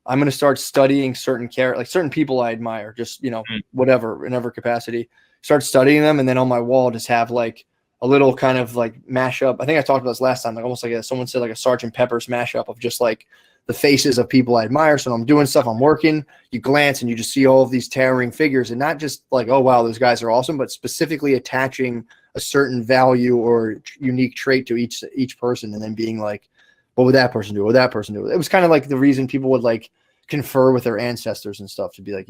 I'm going to start studying certain certain people I admire, just, whatever, in every capacity, start studying them. And then on my wall, just have like a little kind of like mashup. I think I talked about this last time, like almost like someone said, like a Sgt. Pepper's mashup of just like the faces of people I admire. So when I'm doing stuff, I'm working, you glance and you just see all of these towering figures, and not just like, oh, wow, those guys are awesome, but specifically attaching a certain value or unique trait to each person. And then being like, what would that person do? What would that person do? It was kind of like the reason people would like confer with their ancestors and stuff, to be like,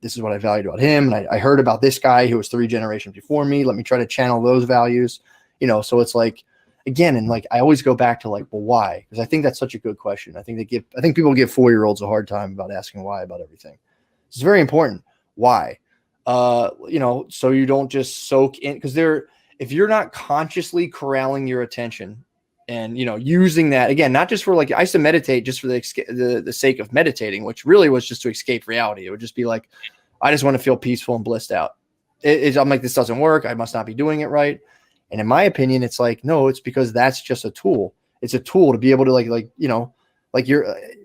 this is what I valued about him. And I heard about this guy who was 3 generations before me. Let me try to channel those values, so it's like, again, and like, I always go back to like, well, why? Because I think that's such a good question. I think people give 4-year-olds a hard time about asking why about everything. It's very important. Why? So you don't just soak in, because if you're not consciously corralling your attention and, using that, again, not just for like, I used to meditate just for the sake of meditating, which really was just to escape reality. It would just be like, I just want to feel peaceful and blissed out. I'm like, this doesn't work. I must not be doing it right. And in my opinion, it's like, no, it's because that's just a tool. It's a tool to be able to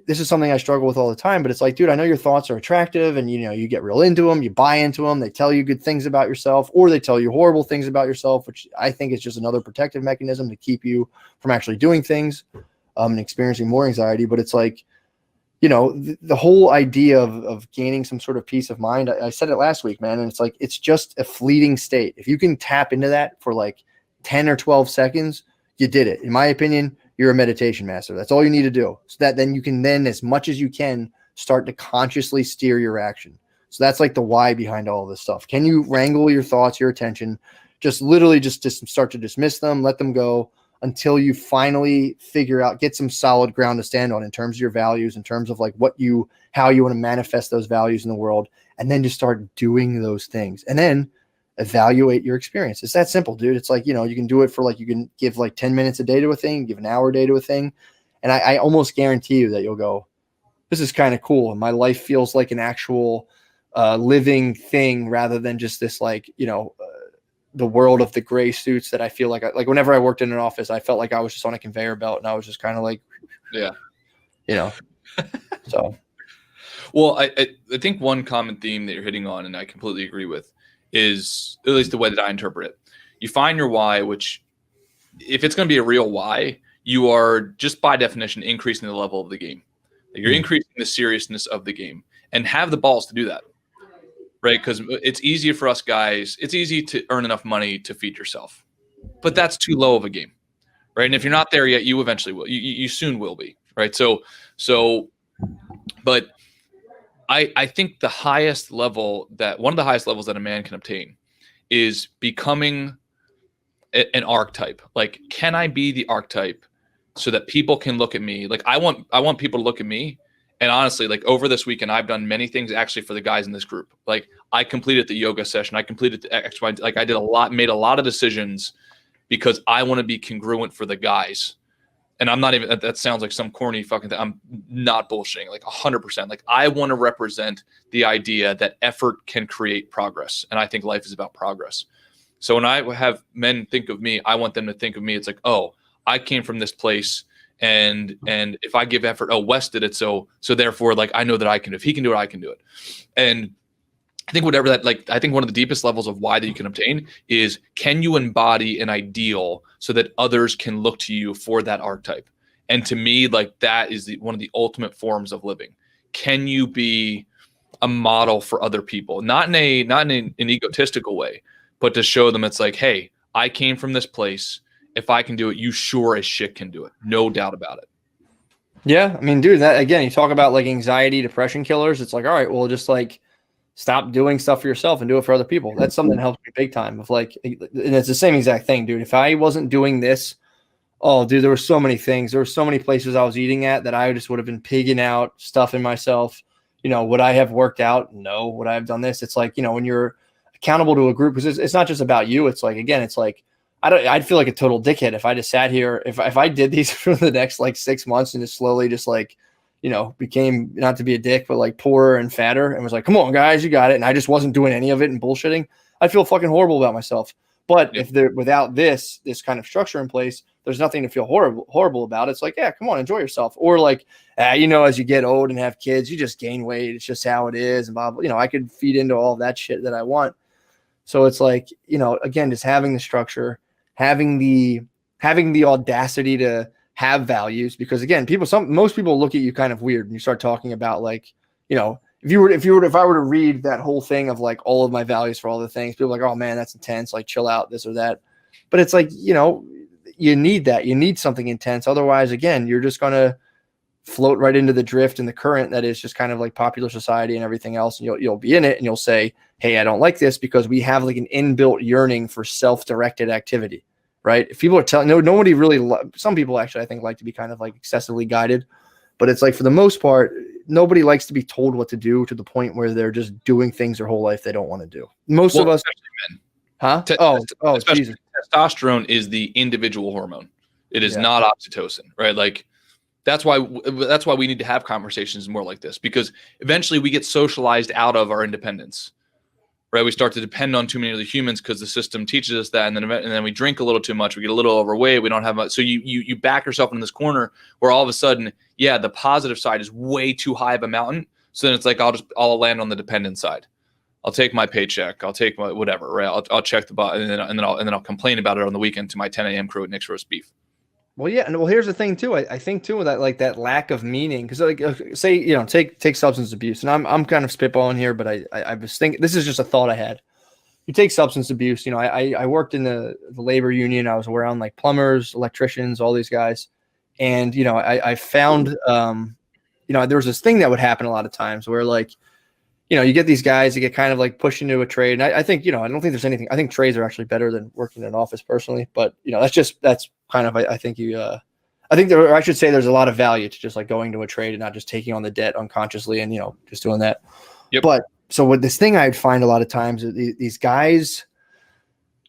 this is something I struggle with all the time, but it's like, dude, I know your thoughts are attractive and, you get real into them, you buy into them. They tell you good things about yourself, or they tell you horrible things about yourself, which I think is just another protective mechanism to keep you from actually doing things and experiencing more anxiety. But it's like, the whole idea of gaining some sort of peace of mind. I said it last week, man. And it's like, it's just a fleeting state. If you can tap into that for like 10 or 12 seconds, you did it. In my opinion, you're a meditation master. That's all you need to do. So that then you can as much as you can, start to consciously steer your action. So that's like the why behind all of this stuff. Can you wrangle your thoughts, your attention, just literally just start to dismiss them, let them go until you finally figure out, get some solid ground to stand on in terms of your values, in terms of like how you want to manifest those values in the world. And then just start doing those things. And then evaluate your experience. It's that simple, dude. It's like, you can do it for like, you can give like 10 minutes a day to a thing, give an hour a day to a thing. And I almost guarantee you that you'll go, this is kind of cool. And my life feels like an actual living thing rather than just this like, the world of the gray suits that I feel like whenever I worked in an office, I felt like I was just on a conveyor belt and I was just kind of like, so. Well, I think one common theme that you're hitting on, and I completely agree with, is at least the way that I interpret it. You find your why, which if it's going to be a real why, you are just by definition increasing the level of the game. You're increasing the seriousness of the game and have the balls to do that. Right? Because it's easier for us guys. It's easy to earn enough money to feed yourself, but that's too low of a game, right? And if you're not there yet, you eventually will. You soon will be, right? But I think one of the highest levels that a man can obtain is becoming an archetype. Like, can I be the archetype so that people can look at me? Like, I want people to look at me. And honestly, like over this weekend, I've done many things actually for the guys in this group. Like I completed the yoga session. I completed the XY. Like I made a lot of decisions because I want to be congruent for the guys. And I'm not even, that sounds like some corny fucking thing. I'm not bullshitting, like 100%. Like I want to represent the idea that effort can create progress. And I think life is about progress. So when I have men think of me, I want them to think of me. It's like, oh, I came from this place. And if I give effort, Wes did it. So therefore, like, I know that if he can do it, I can do it. And I think I think one of the deepest levels of why that you can obtain is, can you embody an ideal so that others can look to you for that archetype? And to me, like that is one of the ultimate forms of living. Can you be a model for other people? Not in an egotistical way, but to show them it's like, hey, I came from this place. If I can do it, you sure as shit can do it. No doubt about it. Yeah. I mean, dude, that again, you talk about like anxiety, depression killers. It's like, all right, well, just like stop doing stuff for yourself and do it for other people. That's something that helps me big time. Of like, and it's the same exact thing, dude. If I wasn't doing this, oh, dude, there were so many things. There were so many places I was eating at that I just would have been pigging out, stuffing myself. Would I have worked out? No. Would I have done this? It's like, when you're accountable to a group, because it's not just about you. It's like, again, it's like, I'd feel like a total dickhead if I just sat here. If I did these for the next like 6 months and just slowly just like, became, not to be a dick, but like poorer and fatter and was like, come on guys, you got it. And I just wasn't doing any of it and bullshitting. I feel fucking horrible about myself. But if they're without this kind of structure in place, there's nothing to feel horrible about. It's like, yeah, come on, enjoy yourself. Or like, as you get old and have kids, you just gain weight. It's just how it is. And blah, blah. I could feed into all that shit that I want. So it's like, again, just having the structure, having the audacity to have values, because again, most people look at you kind of weird when you start talking about like, if I were to read that whole thing of like all of my values for all the things, people are like, oh man, that's intense. Like chill out, this or that. But it's like, you need that. You need something intense. Otherwise, again, you're just going to float right into the drift and the current that is just kind of like popular society and everything else. And you'll be in it and you'll say, hey, I don't like this, because we have like an inbuilt yearning for self-directed activity, right? If people are telling, nobody really, some people actually, I think, like to be kind of like excessively guided, but it's like for the most part, nobody likes to be told what to do to the point where they're just doing things their whole life they don't want to do. Most of us, men. Huh? Jesus. Testosterone is the individual hormone. It is not oxytocin, right? Like that's why we need to have conversations more like this, because eventually we get socialized out of our independence, right? We start to depend on too many other humans because the system teaches us that, and then we drink a little too much, we get a little overweight, we don't have much. So you back yourself in this corner where all of a sudden, the positive side is way too high of a mountain. So then it's like I'll land on the dependent side. I'll take my paycheck. I'll take my whatever, right? I'll check the bot, and then I'll complain about it on the weekend to my 10 a.m. crew at Nick's Roast Beef. Well, yeah, and here's the thing too. I think too that like that lack of meaning, because like say take substance abuse, and I'm kind of spitballing here, but I was thinking, this is just a thought I had. You take substance abuse. I worked in the labor union. I was around like plumbers, electricians, all these guys, and I found there was this thing that would happen a lot of times where like, you get these guys that get kind of like pushed into a trade. And I think, I don't think there's anything, I think trades are actually better than working in an office personally, but that's kind of, I think I should say there's a lot of value to just like going to a trade and not just taking on the debt unconsciously and, just doing that. Yep. But so with this thing, I'd find a lot of times these guys,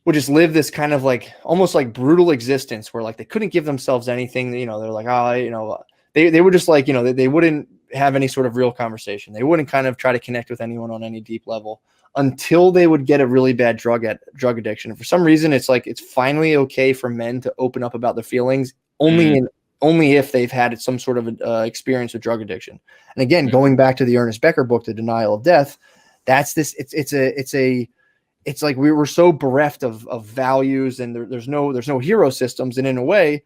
would just live this kind of like almost like brutal existence where like they couldn't give themselves anything. You know, they're like, oh, you know, they would just like, you know, they wouldn't have any sort of real conversation. They wouldn't kind of try to connect with anyone on any deep level until they would get a really bad drug addiction. And for some reason, it's like it's finally okay for men to open up about their feelings only if they've had some sort of experience with drug addiction. And again, going back to the Ernest Becker book, The Denial of Death, that's this. It's like we were so bereft of values, and there's no hero systems. And in a way,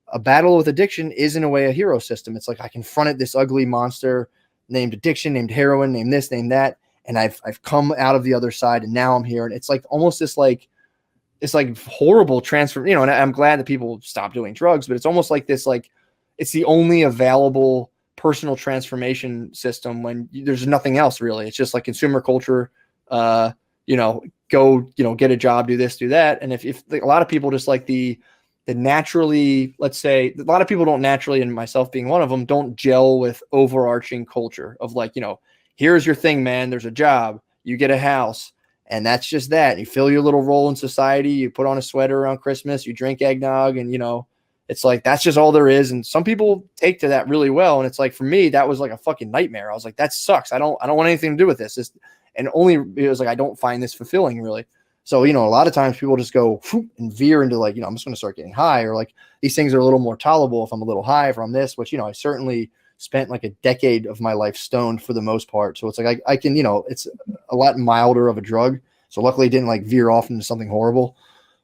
a battle with addiction is in a way a hero system. It's like I confronted this ugly monster named addiction, named heroin, named this, named that, and I've come out of the other side, and now I'm here. And it's like almost this like it's like horrible transfer, you know. And I'm glad that people stop doing drugs, but it's almost like this like it's the only available personal transformation system when there's nothing else really. It's just like consumer culture. You know, go, you know, get a job, do this, do that. And if a lot of people just like the naturally, let's say a lot of people don't naturally, and myself being one of them, don't gel with overarching culture of like, you know, here's your thing, man. There's a job, you get a house, and that's just that. You fill your little role in society. You put on a sweater around Christmas, you drink eggnog, and, you know, it's like, that's just all there is. And some people take to that really well. And it's like, for me, that was like a fucking nightmare. I was like, that sucks. I don't want anything to do with this. And only it was like, I don't find this fulfilling really. So, you know, a lot of times people just go and veer into like, you know, I'm just going to start getting high, or like these things are a little more tolerable if I'm a little high from this, which, you know, I certainly spent like a decade of my life stoned for the most part. So it's like, I can, you know, it's a lot milder of a drug. So luckily it didn't like veer off into something horrible,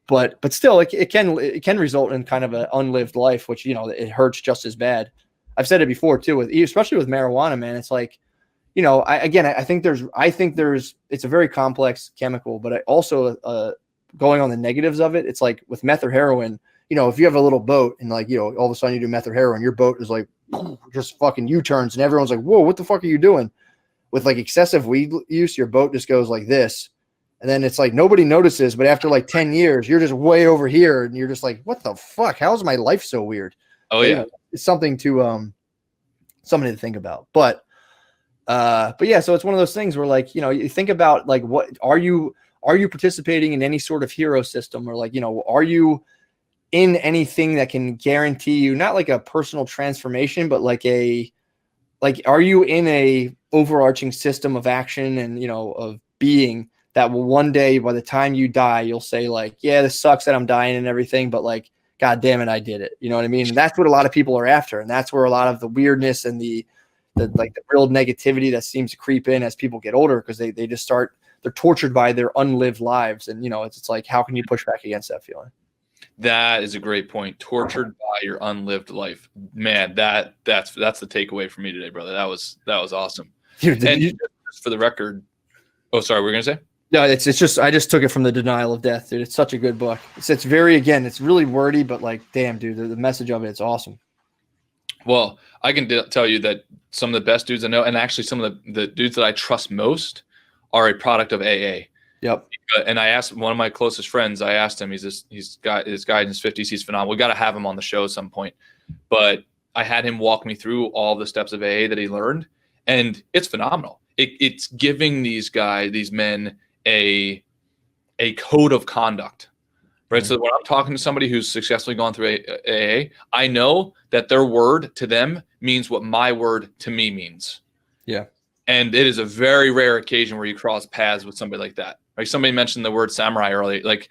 but still it can result in kind of an unlived life, which, you know, it hurts just as bad. I've said it before too, especially with marijuana, man. It's like, you know, I think it's a very complex chemical, but I also going on the negatives of it, it's like with meth or heroin, you know, if you have a little boat and like, you know, all of a sudden you do meth or heroin, your boat is like just fucking U-turns and everyone's like, whoa, what the fuck are you doing? With like excessive weed use, your boat just goes like this. And then it's like nobody notices, but after like 10 years, you're just way over here and you're just like, what the fuck? How is my life so weird? Oh, yeah. You know, it's something to think about. But yeah, so it's one of those things where like, you know, you think about like, what are you participating in any sort of hero system, or like, you know, are you in anything that can guarantee you not like a personal transformation, but like are you in a overarching system of action and, you know, of being that will one day, by the time you die, you'll say like, yeah, this sucks that I'm dying and everything, but like, God damn it, I did it. You know what I mean? And that's what a lot of people are after. And that's where a lot of the weirdness and the real negativity that seems to creep in as people get older, because they just they're tortured by their unlived lives. And, you know, it's like, how can you push back against that feeling? That is a great point. Tortured by your unlived life, man. That's the takeaway for me today, brother. That was awesome. Dude, and for the record, oh, sorry, what were you gonna say? No, it's just I just took it from The Denial of Death, dude. It's such a good book. It's very, again, it's really wordy, but like, damn, dude, the message of it's awesome. Well, I can tell you that some of the best dudes I know, and actually some of the dudes that I trust most, are a product of AA. Yep. And I asked one of my closest friends, I asked him, he's guy in his 50s, he's phenomenal. We got to have him on the show at some point. But I had him walk me through all the steps of AA that he learned, and it's phenomenal. It's giving these men a code of conduct, right? Mm-hmm. So when I'm talking to somebody who's successfully gone through AA, I know that their word to them means what my word to me means. Yeah. And it is a very rare occasion where you cross paths with somebody like that. Like somebody mentioned the word samurai earlier, like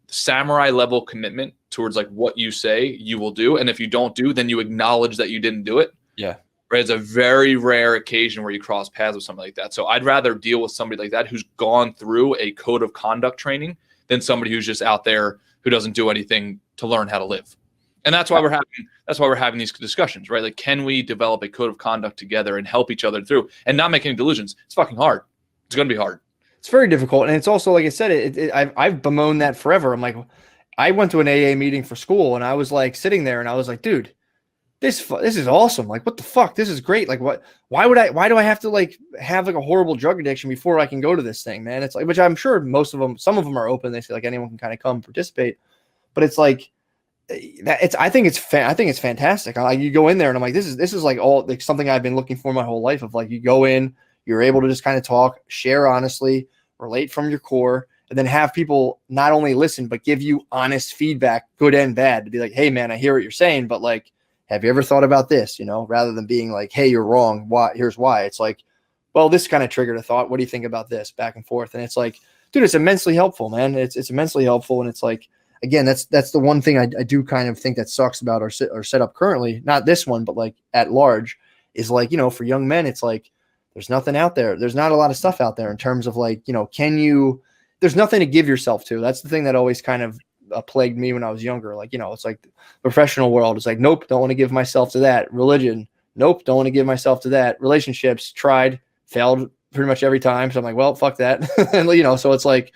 samurai level commitment towards like what you say you will do. And if you don't do, then you acknowledge that you didn't do it. Yeah. Right. It's a very rare occasion where you cross paths with somebody like that. So I'd rather deal with somebody like that who's gone through a code of conduct training than somebody who's just out there who doesn't do anything to learn how to live. And that's why we're having these discussions, right? Like, can we develop a code of conduct together and help each other through and not make any delusions? It's fucking hard. It's going to be hard. It's very difficult. And it's also, like I said, I've bemoaned that forever. I'm like, I went to an AA meeting for school and I was like sitting there and I was like, dude, this is awesome. Like, what the fuck? This is great. Like, why do I have to like have like a horrible drug addiction before I can go to this thing, man? It's like, which I'm sure some of them are open. They say like anyone can kind of come participate, but it's like, I think it's fantastic. You go in there and I'm like, this is like all like something I've been looking for my whole life, of like, you go in, you're able to just kind of talk, share honestly, relate from your core. and then have people not only listen, but give you honest feedback, good and bad, to be like, hey man, I hear what you're saying, but like, have you ever thought about this? Rather than being like, hey, you're wrong. Why? Here's why. It's like, well, this kind of triggered a thought. What do you think about this? Back and forth. And it's like, dude, it's immensely helpful, man. It's immensely helpful. And it's like, again, that's the one thing I do kind of think that sucks about our setup currently, not this one, but like at large, is like, for young men, it's like, there's nothing out there. There's not a lot of stuff out there in terms of like, there's nothing to give yourself to. That's the thing that always kind of plagued me when I was younger. Like, it's like the professional world. It's like, nope, don't want to give myself to that. Religion, nope, don't want to give myself to that. Relationships, tried, failed pretty much every time. So I'm like, well, fuck that. And, so it's like,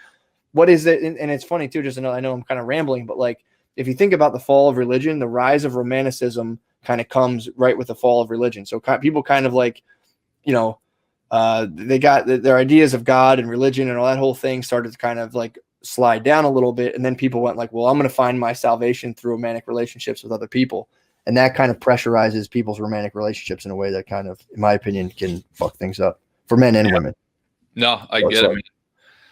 what is it? And it's funny too, I know I'm kind of rambling, but like, if you think about the fall of religion, the rise of romanticism kind of comes right with the fall of religion. So people kind of like, they got their ideas of God and religion and all that whole thing started to kind of like slide down a little bit. And then people went like, well, I'm going to find my salvation through romantic relationships with other people. And that kind of pressurizes people's romantic relationships in a way that kind of, in my opinion, can fuck things up for men and women. No, I get it.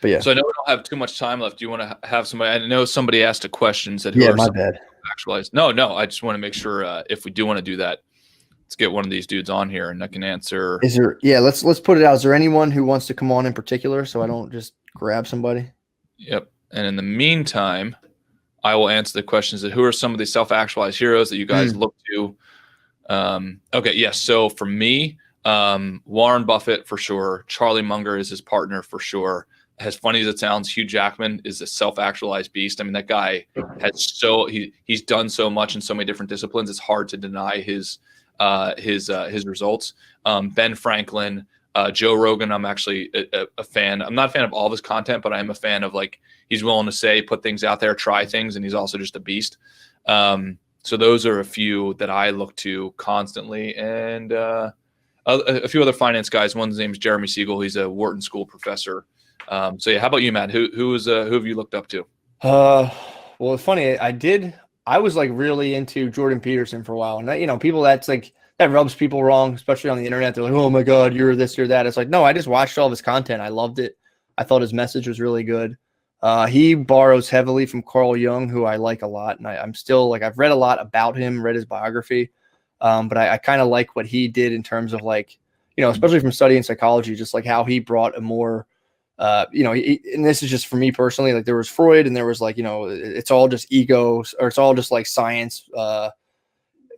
But yeah. So I know we don't have too much time left. Do you want to have somebody? I know somebody asked a question. Said, "Who my bad." Actualized. No. I just want to make sure if we do want to do that, let's get one of these dudes on here and I can answer. Is there? Yeah, let's put it out. Is there anyone who wants to come on in particular, so I don't just grab somebody? Yep. And in the meantime, I will answer the questions that who are some of the self-actualized heroes that you guys look to. Okay. Yes. So for me, Warren Buffett for sure. Charlie Munger is his partner for sure. As funny as it sounds, Hugh Jackman is a self-actualized beast. I mean, that guy has he's done so much in so many different disciplines. It's hard to deny his results. Ben Franklin, Joe Rogan. I'm actually a fan. I'm not a fan of all of his content, but I am a fan of like he's willing to put things out there, try things, and he's also just a beast. So those are a few that I look to constantly, and a few other finance guys. One's name is Jeremy Siegel. He's a Wharton School professor. So yeah, how about you, Matt? Who have you looked up to? Well, it's funny. I was like really into Jordan Peterson for a while, and that, people that rubs people wrong, especially on the internet. They're like, "Oh my God, you're this, you're that." It's like, no, I just watched all of his content. I loved it. I thought his message was really good. He borrows heavily from Carl Jung, who I like a lot, and I'm still like I've read a lot about him, read his biography, but I kind of like what he did in terms of like, especially from studying psychology, just like how he brought a more and this is just for me personally, like there was Freud and there was like, it's all just egos or it's all just like science.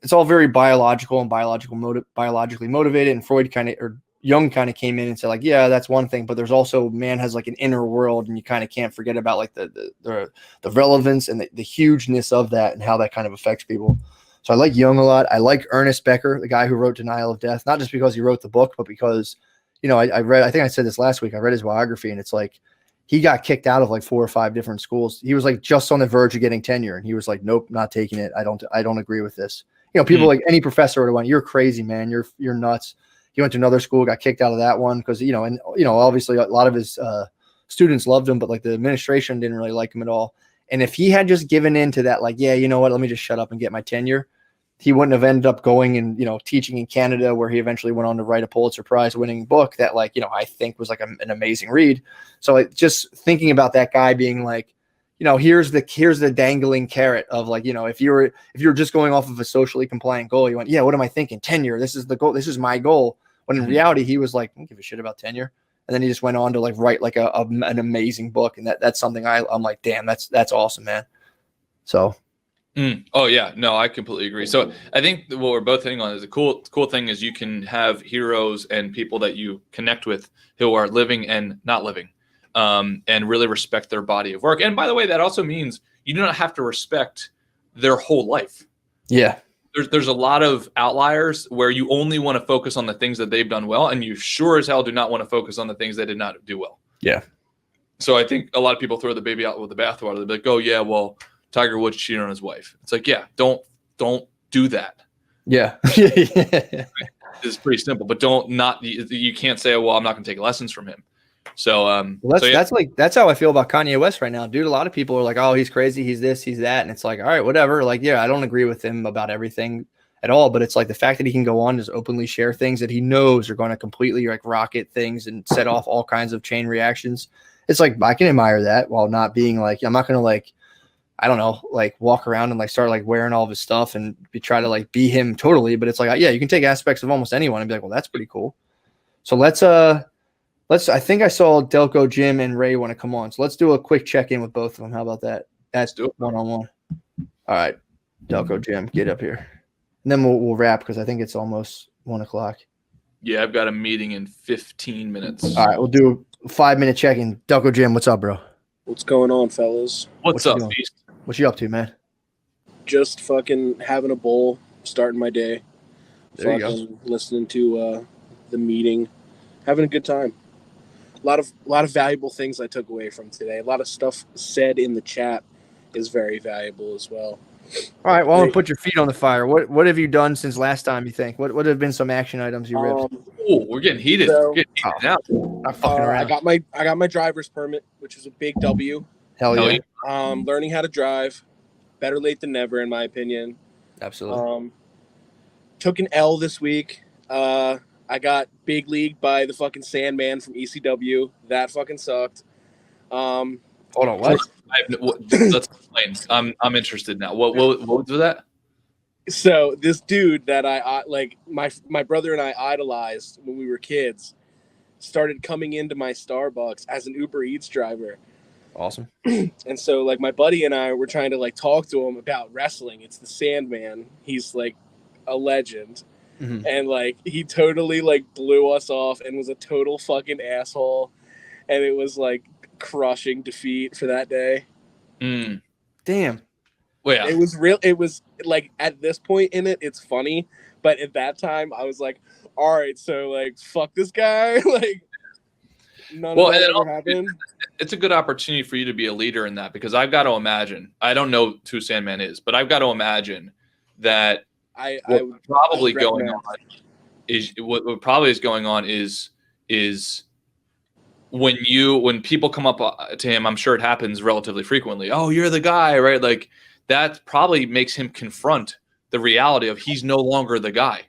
It's all very biological and biologically motivated. And Freud or Jung kind of came in and said like, yeah, that's one thing, but there's also man has like an inner world and you kind of can't forget about like the relevance and the hugeness of that and how that kind of affects people. So I like Jung a lot. I like Ernest Becker, the guy who wrote Denial of Death, not just because he wrote the book, but because I read, I think I said this last week, I read his biography and it's like, he got kicked out of like 4 or 5 different schools. He was like just on the verge of getting tenure. And he was like, nope, not taking it. I don't agree with this. People like any professor would have went, you're crazy, man. You're nuts. He went to another school, got kicked out of that one. Cause obviously a lot of his students loved him, but like the administration didn't really like him at all. And if he had just given in to that, like, yeah, you know what, let me just shut up and get my tenure, he wouldn't have ended up going and, teaching in Canada where he eventually went on to write a Pulitzer Prize winning book that like, I think was like an amazing read. So just thinking about that guy being like, here's the dangling carrot of like, if you're just going off of a socially compliant goal, you went, yeah, what am I thinking? Tenure. This is the goal. This is my goal. When in reality, he was like, I don't give a shit about tenure. And then he just went on to like write like an amazing book. And that's something I'm like, damn, that's awesome, man. So. Oh yeah, no, I completely agree. So I think what we're both hitting on is the cool thing is you can have heroes and people that you connect with who are living and not living, and really respect their body of work. And by the way, that also means you do not have to respect their whole life. Yeah. There's a lot of outliers where you only want to focus on the things that they've done well, and you sure as hell do not want to focus on the things they did not do well. Yeah. So I think a lot of people throw the baby out with the bathwater. They're like, oh yeah, well, Tiger Woods cheated on his wife. It's like, yeah, don't do that. Yeah. It's pretty simple, but you can't say, well, I'm not going to take lessons from him. So, that's how I feel about Kanye West right now, dude. A lot of people are like, oh, he's crazy. He's this, he's that. And it's like, all right, whatever. Like, yeah, I don't agree with him about everything at all, but it's like the fact that he can go on and just openly share things that he knows are going to completely like rocket things and set off all kinds of chain reactions it's like I can admire that while not being like, I'm not gonna like, I don't know, like walk around and like start like wearing all of his stuff and try to like be him totally. But it's like, yeah, you can take aspects of almost anyone and be like, well, that's pretty cool. So let's I think I saw Delco, Jim, and Ray want to come on. So let's do a quick check-in with both of them. How about that? That's one-on-one. All right, Delco, Jim, get up here. And then we'll wrap because I think it's almost 1 o'clock. Yeah, I've got a meeting in 15 minutes. All right, we'll do a 5-minute check-in. Delco, Jim, what's up, bro? What's going on, fellas? What's up, Beast? What you up to, man? Just fucking having a bowl, starting my day. There you go. Listening to the meeting, having a good time. A lot of valuable things I took away from today. A lot of stuff said in the chat is very valuable as well. All right, well, I'm gonna put your feet on the fire. What have you done since last time? You think? What have been some action items you ripped? Oh, we're getting heated. We're getting heated now. Not fucking around. I got my driver's permit, which is a big W. Hell yeah. Learning how to drive, better late than never, in my opinion. Absolutely. Took an L this week. I got big league by the fucking Sandman from ECW. That fucking sucked. Hold on, what? Let's explain. I'm interested now. What was that? So this dude that I like, my brother and I idolized when we were kids, started coming into my Starbucks as an Uber Eats driver. Awesome. And so like my buddy and I were trying to like talk to him about wrestling. It's the Sandman. He's like a legend. Mm-hmm. And like he totally like blew us off and was a total fucking asshole. And it was like crushing defeat for that day. Damn. Well, yeah. It was real. It was like at this point in it, it's funny. But at that time I was like, all right, so like fuck this guy. Like none of that ever happened. It's a good opportunity for you to be a leader in that, because I've got to imagine, I don't know who Sandman is, but I've got to imagine that what probably is going on is when people come up to him, I'm sure it happens relatively frequently. Oh, you're the guy, right? Like that probably makes him confront the reality of he's no longer the guy.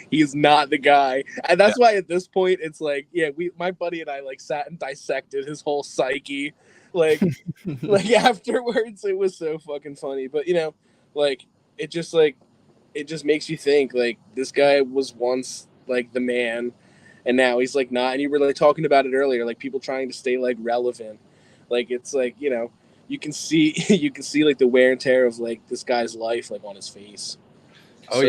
He's not the guy. And that's why at this point it's like, yeah, my buddy and I like sat and dissected his whole psyche. Like like afterwards it was so fucking funny. But you know, like it just makes you think like this guy was once like the man and now he's like not. And you were like talking about it earlier, like people trying to stay like relevant. Like it's like, you know, you can see like the wear and tear of like this guy's life like on his face. Oh, so,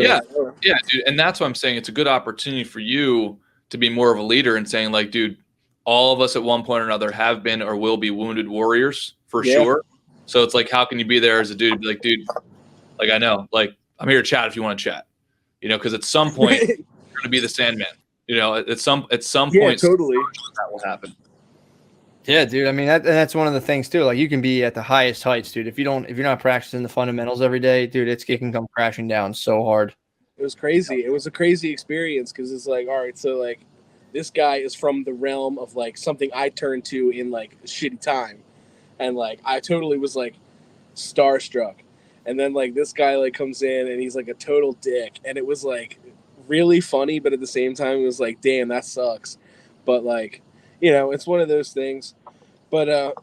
yeah, dude. And that's what I'm saying. It's a good opportunity for you to be more of a leader and saying, like, dude, all of us at one point or another have been or will be wounded warriors for sure. So it's like, how can you be there as a dude? Be like, dude, like, I know, like, I'm here to chat if you want to chat, you know, because at some point you're going to be the Sandman, you know, at some point, totally that will happen. Yeah, dude. I mean, that's one of the things too. Like, you can be at the highest heights, dude. If you're not practicing the fundamentals every day, dude, it can come crashing down so hard. It was crazy. It was a crazy experience because it's like, all right, so like, this guy is from the realm of like something I turned to in like a shitty time, and like I totally was like starstruck, and then like this guy like comes in and he's like a total dick, and it was like really funny, but at the same time it was like, damn, that sucks, but like. You know, it's one of those things. But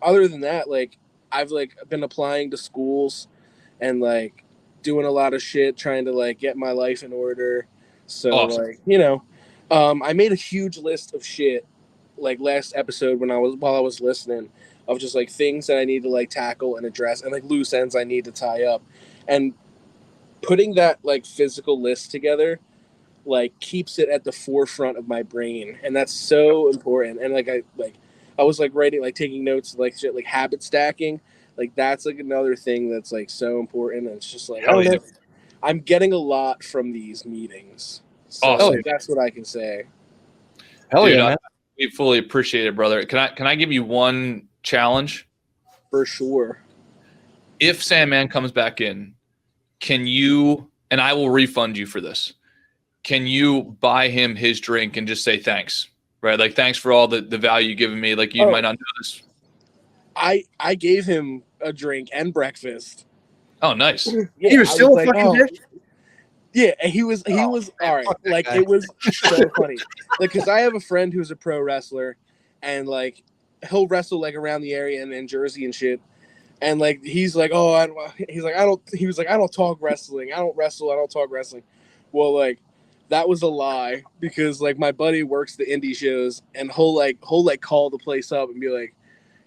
other than that, like, I've, like, been applying to schools and, like, doing a lot of shit, trying to, like, get my life in order. So, awesome. Like, you know, I made a huge list of shit, like, last episode while I was listening, of just, like, things that I need to, like, tackle and address and, like, loose ends I need to tie up. And putting that, like, physical list together like keeps it at the forefront of my brain, and that's so important. And like I was like writing, like taking notes, like shit, like habit stacking, like that's like another thing that's like so important. And it's just like I'm getting a lot from these meetings. So awesome. That's what I can say. Hell yeah, man. We fully appreciate it, brother. Can I give you one challenge? For sure. If Sandman comes back in, can you, and I will refund you for this, can you buy him his drink and just say thanks, right? Like, thanks for all the value you've given me. Like, you might not know this. I gave him a drink and breakfast. Oh, nice. Yeah, he was still a fucking dick? Yeah, he was all right. Like, it was so funny. Like, because I have a friend who's a pro wrestler, and, like, he'll wrestle like around the area and in Jersey and shit. And like he's like, oh, he was like, I don't talk wrestling. I don't wrestle. I don't talk wrestling. Well, like that was a lie because like my buddy works the indie shows and he'll call the place up and be like,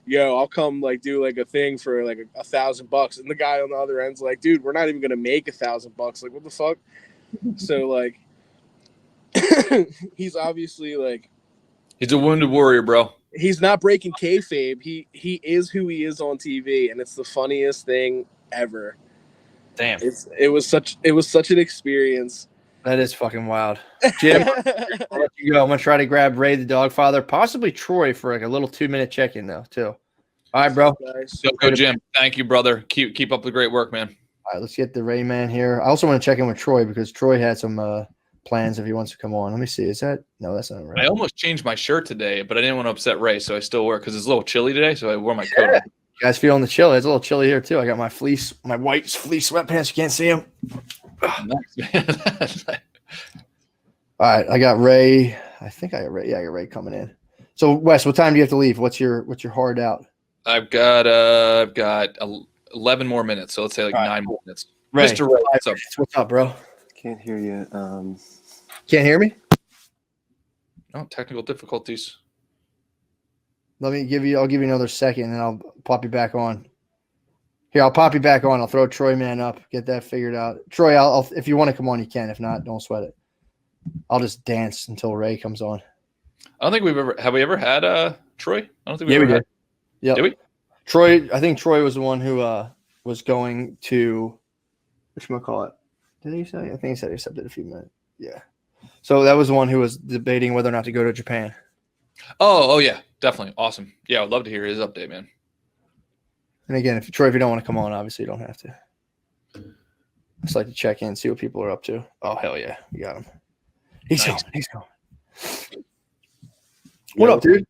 yo, I'll come like do like a thing for like $1,000. And the guy on the other end's like, dude, we're not even gonna make $1,000. Like, what the fuck? So like he's obviously like, he's a wounded warrior, bro. he's not breaking kayfabe. He is who he is on TV, and it's the funniest thing ever. Damn. It was such an experience. That is fucking wild. Jim, I'll let you go. I'm gonna try to grab Ray the dog father, possibly Troy for like a little 2-minute check-in though, too. All right, bro. Go, Jim. Thank you, brother. Keep up the great work, man. All right, let's get the Ray man here. I also want to check in with Troy because Troy had some plans if he wants to come on. Let me see. Is that no? That's not right. I almost changed my shirt today, but I didn't want to upset Ray, so I still wear it because it's a little chilly today. So I wore my coat. You guys feeling the chill? It's a little chilly here too. I got my white fleece sweatpants. You can't see them. Nice, man. All right, I got Ray. I think I got Ray. Yeah, I got Ray coming in. So Wes, what time do you have to leave? What's your hard out? I've got 11 more minutes, so let's say like 9 more minutes. Ray, Mr. Ray, what's up? What's up, bro? Can't hear you. Can't hear me? No technical difficulties. I'll give you another second and I'll pop you back on. Here, I'll pop you back on. I'll throw Troy man up, get that figured out. Troy, I'll if you want to come on, you can. If not, don't sweat it. I'll just dance until Ray comes on. I don't think have we ever had Troy? I don't think we ever did. had. Yeah. Did we? Troy, I think Troy was the one who was going to whatchamacallit. Did he say? I think he said he accepted a few minutes. Yeah. So that was the one who was debating whether or not to go to Japan. Oh yeah, definitely. Awesome. Yeah, I'd love to hear his update, man. And again, if you don't want to come on, obviously you don't have to. Just like to check in, see what people are up to. Oh hell yeah, we got him. He's going. What up, dude?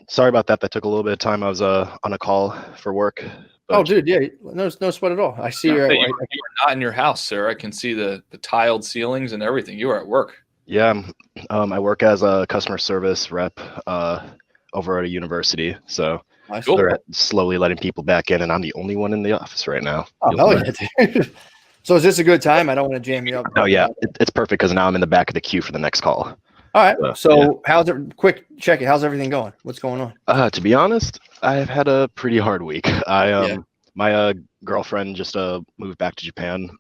Sorry about that. That took a little bit of time. I was on a call for work. Oh, dude, yeah, no sweat at all. I see you. You are not in your house, sir. I can see the tiled ceilings and everything. You are at work. Yeah, I work as a customer service rep over at a university. So they're slowly letting people back in, and I'm the only one in the office right now. Oh, hell yeah, dude. So is this a good time? I don't want to jam you up. Oh, yeah, it's perfect because now I'm in the back of the queue for the next call. All right. So how's it? Quick check it. How's everything going? What's going on? To be honest, I've had a pretty hard week. My girlfriend just moved back to Japan.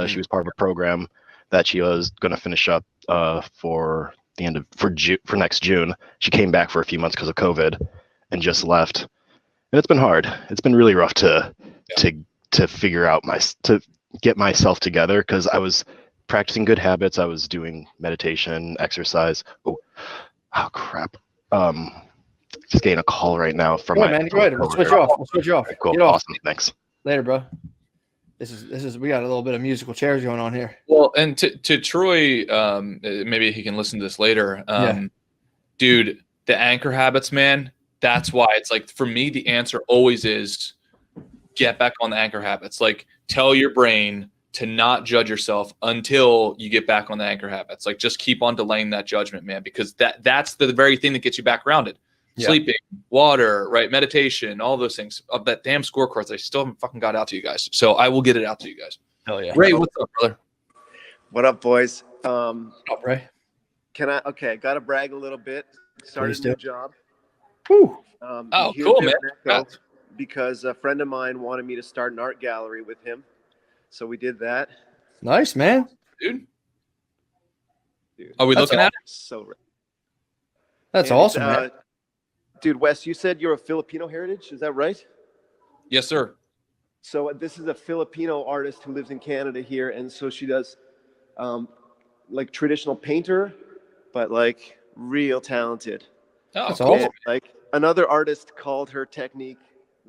She was part of a program that she was going to finish up for next June. She came back for a few months because of COVID and just left. And it's been hard. It's been really rough to figure out to get myself together because I was practicing good habits. I was doing meditation, exercise. Oh crap. Just getting a call right now from my man. Go ahead. We'll switch off. Cool. Get awesome. Thanks. Later, bro. This is we got a little bit of musical chairs going on here. Well, and to Troy, maybe he can listen to this later. Dude, the anchor habits, man. That's why it's like for me, the answer always is get back on the anchor habits. Like tell your brain to not judge yourself until you get back on the anchor habits. Like just keep on delaying that judgment, man, because that's the very thing that gets you back grounded. Yeah. Sleeping, water, right? Meditation, all those things. Of that damn scorecards, I still haven't fucking got out to you guys. So I will get it out to you guys. Hell yeah. Ray, what's up, brother? What up, boys? What's up, Ray? Gotta brag a little bit. Started a new job. Woo. Cool, man. Because a friend of mine wanted me to start an art gallery with him. So we did that. Nice, man. Dude. Are we looking at it? So that's awesome, man. Dude, Wes, you said you're a Filipino heritage. Is that right? Yes, sir. So this is a Filipino artist who lives in Canada here. And so she does like traditional painter, but like real talented. Oh, that's cool. awesome. Like another artist called her technique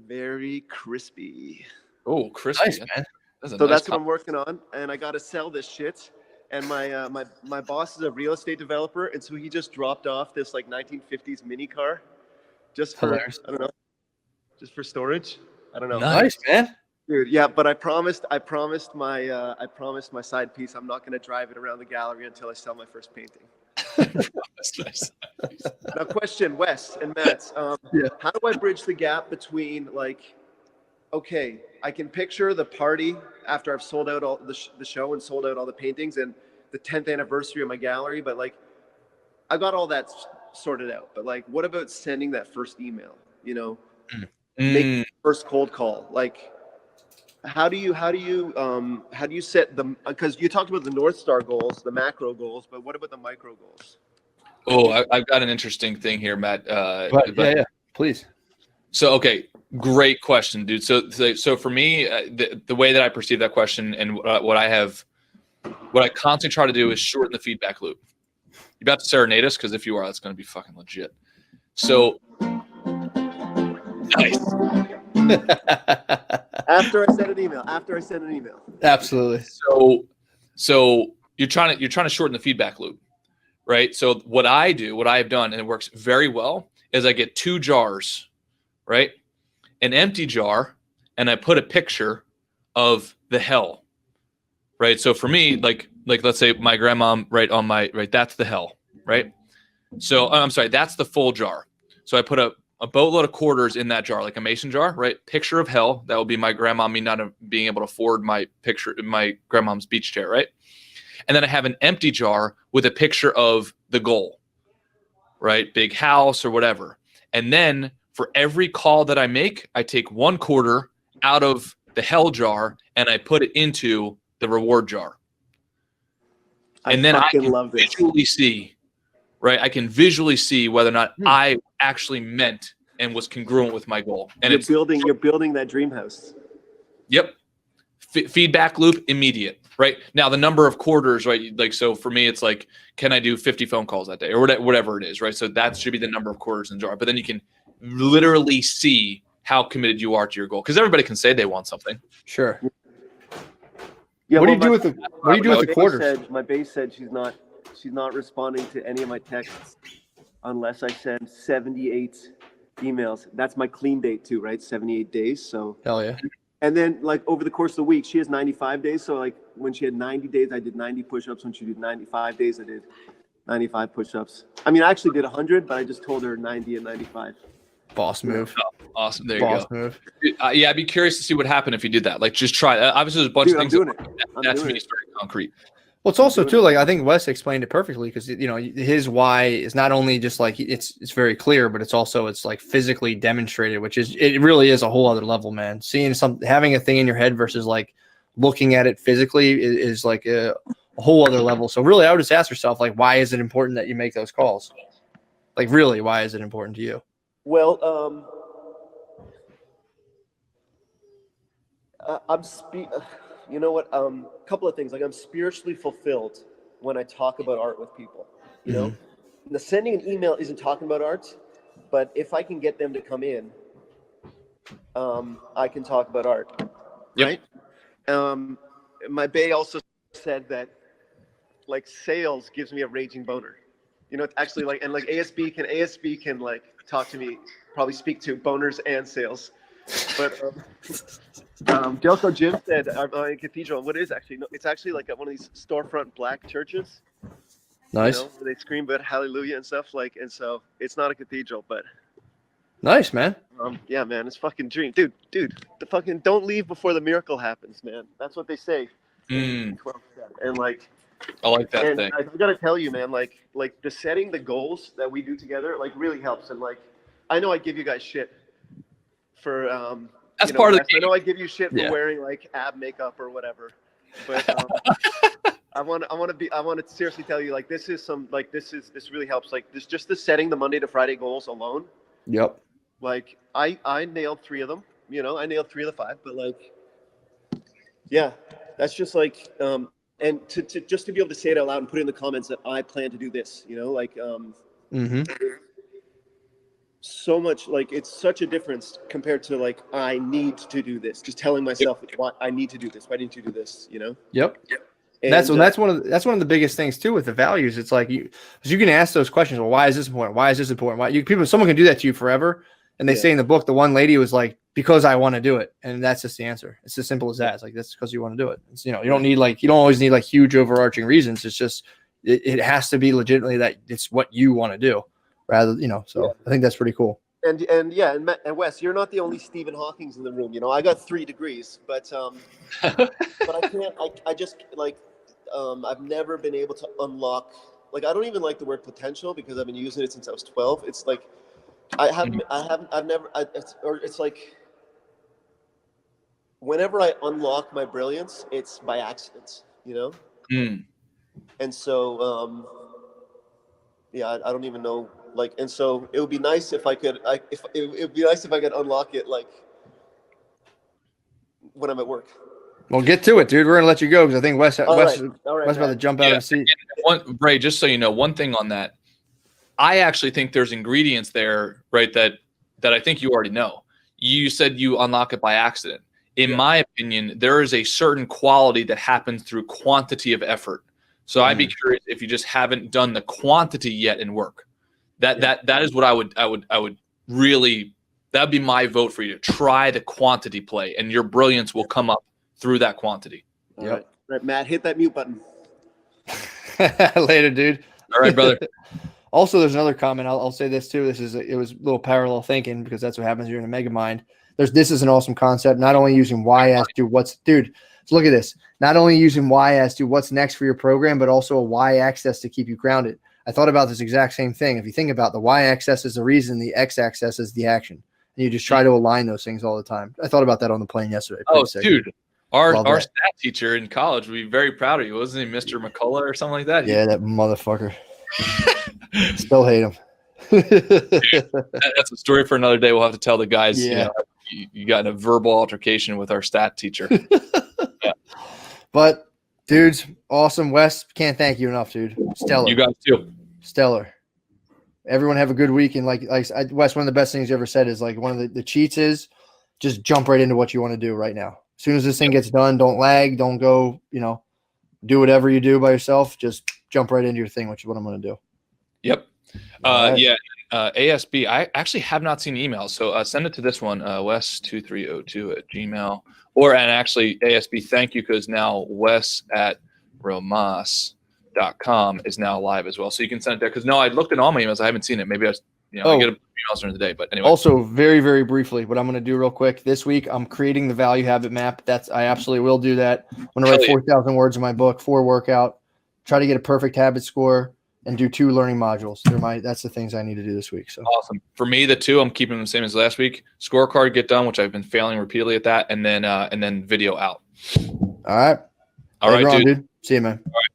very crispy. Oh, crispy. Nice, man. That's what I'm working on. And I got to sell this shit. And my boss is a real estate developer. And so he just dropped off this like 1950s mini car. Just for Hilarious. I don't know, just for storage. I don't know. Nice, man. Dude, yeah, but I promised my side piece. I'm not gonna drive it around the gallery until I sell my first painting. Nice. Now, question, Wes and Matt. Yeah. How do I bridge the gap between like, okay, I can picture the party after I've sold out all the show and sold out all the paintings and the 10th anniversary of my gallery, but like, I got all that sorted out. But like, what about sending that first email? You know, make the first cold call. Like, how do you set them? Because you talked about the North Star goals, the macro goals, but what about the micro goals? Oh, I've got an interesting thing here, Matt. Yeah, please. So, okay, great question, dude. So for me, the way that I perceive that question and what I constantly try to do is shorten the feedback loop. You about to serenade us? Because if you are, that's going to be fucking legit. So, nice. After I send an email. Absolutely. So you're trying to shorten the feedback loop, right? So what I've done, and it works very well, is I get 2 jars, right? An empty jar, and I put a picture of the hell, right? So for me, like let's say my grandma, right, that's the hell, right? So I'm sorry, that's the full jar. So I put a boatload of quarters in that jar, like a mason jar, right? Picture of hell. That would be my grandma, me not being able to afford my grandmom's beach chair, right? And then I have an empty jar with a picture of the goal, right? Big house or whatever. And then for every call that I make, I take 1 quarter out of the hell jar and I put it into the reward jar. And then I can visually see, right? I can visually see whether or not I actually meant and was congruent with my goal. And you're building that dream house. Yep. Feedback loop, immediate, right? Now the number of quarters, right? Like, so for me, it's like, can I do 50 phone calls that day or whatever it is, right? So that should be the number of quarters in the jar. But then you can literally see how committed you are to your goal. Because everybody can say they want something. Sure. Yeah, what do you do with the quarters? My base said she's not responding to any of my texts unless I send 78 emails. That's my clean date too, right? 78 days. So hell yeah. And then like over the course of the week, she has 95 days. So like when she had 90 days, I did 90 push-ups. When she did 95 days, I did 95 push-ups. I mean, I actually did 100, but I just told her 90 and 95. Boss move. Oh, awesome. There Boss you go. Move. Yeah, I'd be curious to see what happened if you did that. Like, just try. Obviously, there's a bunch of things. That's very concrete. Well, it's also too, like, I think Wes explained it perfectly because, you know, his why is not only just like it's very clear, but it's like physically demonstrated, which is, it really is a whole other level, man. Seeing having a thing in your head versus like looking at it physically is like a whole other level. So really, I would just ask yourself, like, why is it important that you make those calls? Like, really, why is it important to you? Well, you know what? Couple of things. Like, I'm spiritually fulfilled when I talk about art with people. You know, the sending an email isn't talking about art, but if I can get them to come in, I can talk about art. Yep. Right. My bae also said that like sales gives me a raging boner. You know, it's actually like, and like ASB can like talk to me, probably speak to boners and sales. But Delco Jim said in Cathedral, what is actually, no, it's actually like one of these storefront black churches. Nice. You know, where they scream about hallelujah and stuff, like, and so it's not a cathedral, but nice, man. Yeah, man, it's fucking dream. Dude, the fucking don't leave before the miracle happens, man. That's what they say. And like, I like that thing. I gotta tell you, man, like the setting the goals that we do together, like, really helps. And like, I know I give you guys shit for that's part of the game. I know I give you shit for wearing like ab makeup or whatever, but I want to seriously tell you, like, this really helps. Like, this, just the setting the Monday to Friday goals alone. Yep. Like, I nailed 3 of them. You know, I nailed 3 of the 5. But like, yeah, that's just like and to just to be able to say it out loud and put it in the comments that I plan to do this. You know, like so much, like, it's such a difference compared to like, I need to do this. Just telling myself, I need to do this. Why didn't you do this? You know. Yep. And that's one of the biggest things too with the values. It's like you can ask those questions. Well, why is this important? Why is this important? Someone can do that to you forever. And they say in the book, the one lady was like, because I want to do it. And that's just the answer. It's as simple as that. It's like, that's because you want to do it. It's, you know, you don't always need like huge overarching reasons. It's just, it has to be legitimately that it's what you want to do rather, so I think that's pretty cool. And Wes, you're not the only Stephen Hawking's in the room. I got 3 degrees, but but I can't. I just like I've never been able to unlock. Like I don't even like the word potential because I've been using it since I was 12. It's like it's like whenever I unlock my brilliance, it's by accident, And so I don't even know. Like, and so it would be nice if I could. It would be nice if I could unlock it like when I'm at work. Well, get to it, dude. We're gonna let you go because I think Wes All right, about to jump out of his seat. Ray, just so you know, one thing on that, I actually think there's ingredients there, right? That I think you already know. You said you unlock it by accident. In my opinion, there is a certain quality that happens through quantity of effort. So I'd be curious if you just haven't done the quantity yet in work. That is what I would really, that'd be my vote for you to try the quantity play, and your brilliance will come up through that quantity. All right, Matt, hit that mute button. Later, dude. All right, brother. Also, there's another comment. I'll say this too. It was a little parallel thinking because that's what happens here in a mega mind. This is an awesome concept. Not only using why as to what's, dude. So look at this. Not only using why as to what's next for your program, but also a y axis to keep you grounded. I thought about this exact same thing. If you think about the y-axis is the reason, the x-axis is the action. And you just try to align those things all the time. I thought about that on the plane yesterday. Dude, our stat teacher in college would be very proud of you. Wasn't he Mr. McCullough or something like that? Yeah, that motherfucker. Still hate him. That's a story for another day. We'll have to tell the guys, Yeah. You got in a verbal altercation with our stat teacher. But dudes, awesome. Wes, can't thank you enough, dude. Stellar. You guys too. Stellar. Everyone have a good week. And Wes, one of the best things you ever said is like one of the cheats is just jump right into what you want to do right now. As soon as this thing gets done, don't lag, don't go, do whatever you do by yourself. Just jump right into your thing, which is what I'm going to do. Yep. Yeah. ASB, I actually have not seen emails. So send it to this one, wes2302@gmail. And actually, ASB, thank you, because now Wes at Rhomas.com is now live as well. So you can send it there. Because I looked at all my emails. I haven't seen it. Maybe I get emails during the day. But anyway. Also, very, very briefly, what I'm going to do real quick this week, I'm creating the value habit map. I absolutely will do that. I'm going to write 4,000 words in my book, 4 workout, try to get a perfect habit score, and do 2 learning modules. That's the things I need to do this week. So awesome. For me, the 2, I'm keeping them the same as last week. Scorecard get done, which I've been failing repeatedly at that, and then video out. All right. All right, dude. See you, man. All right.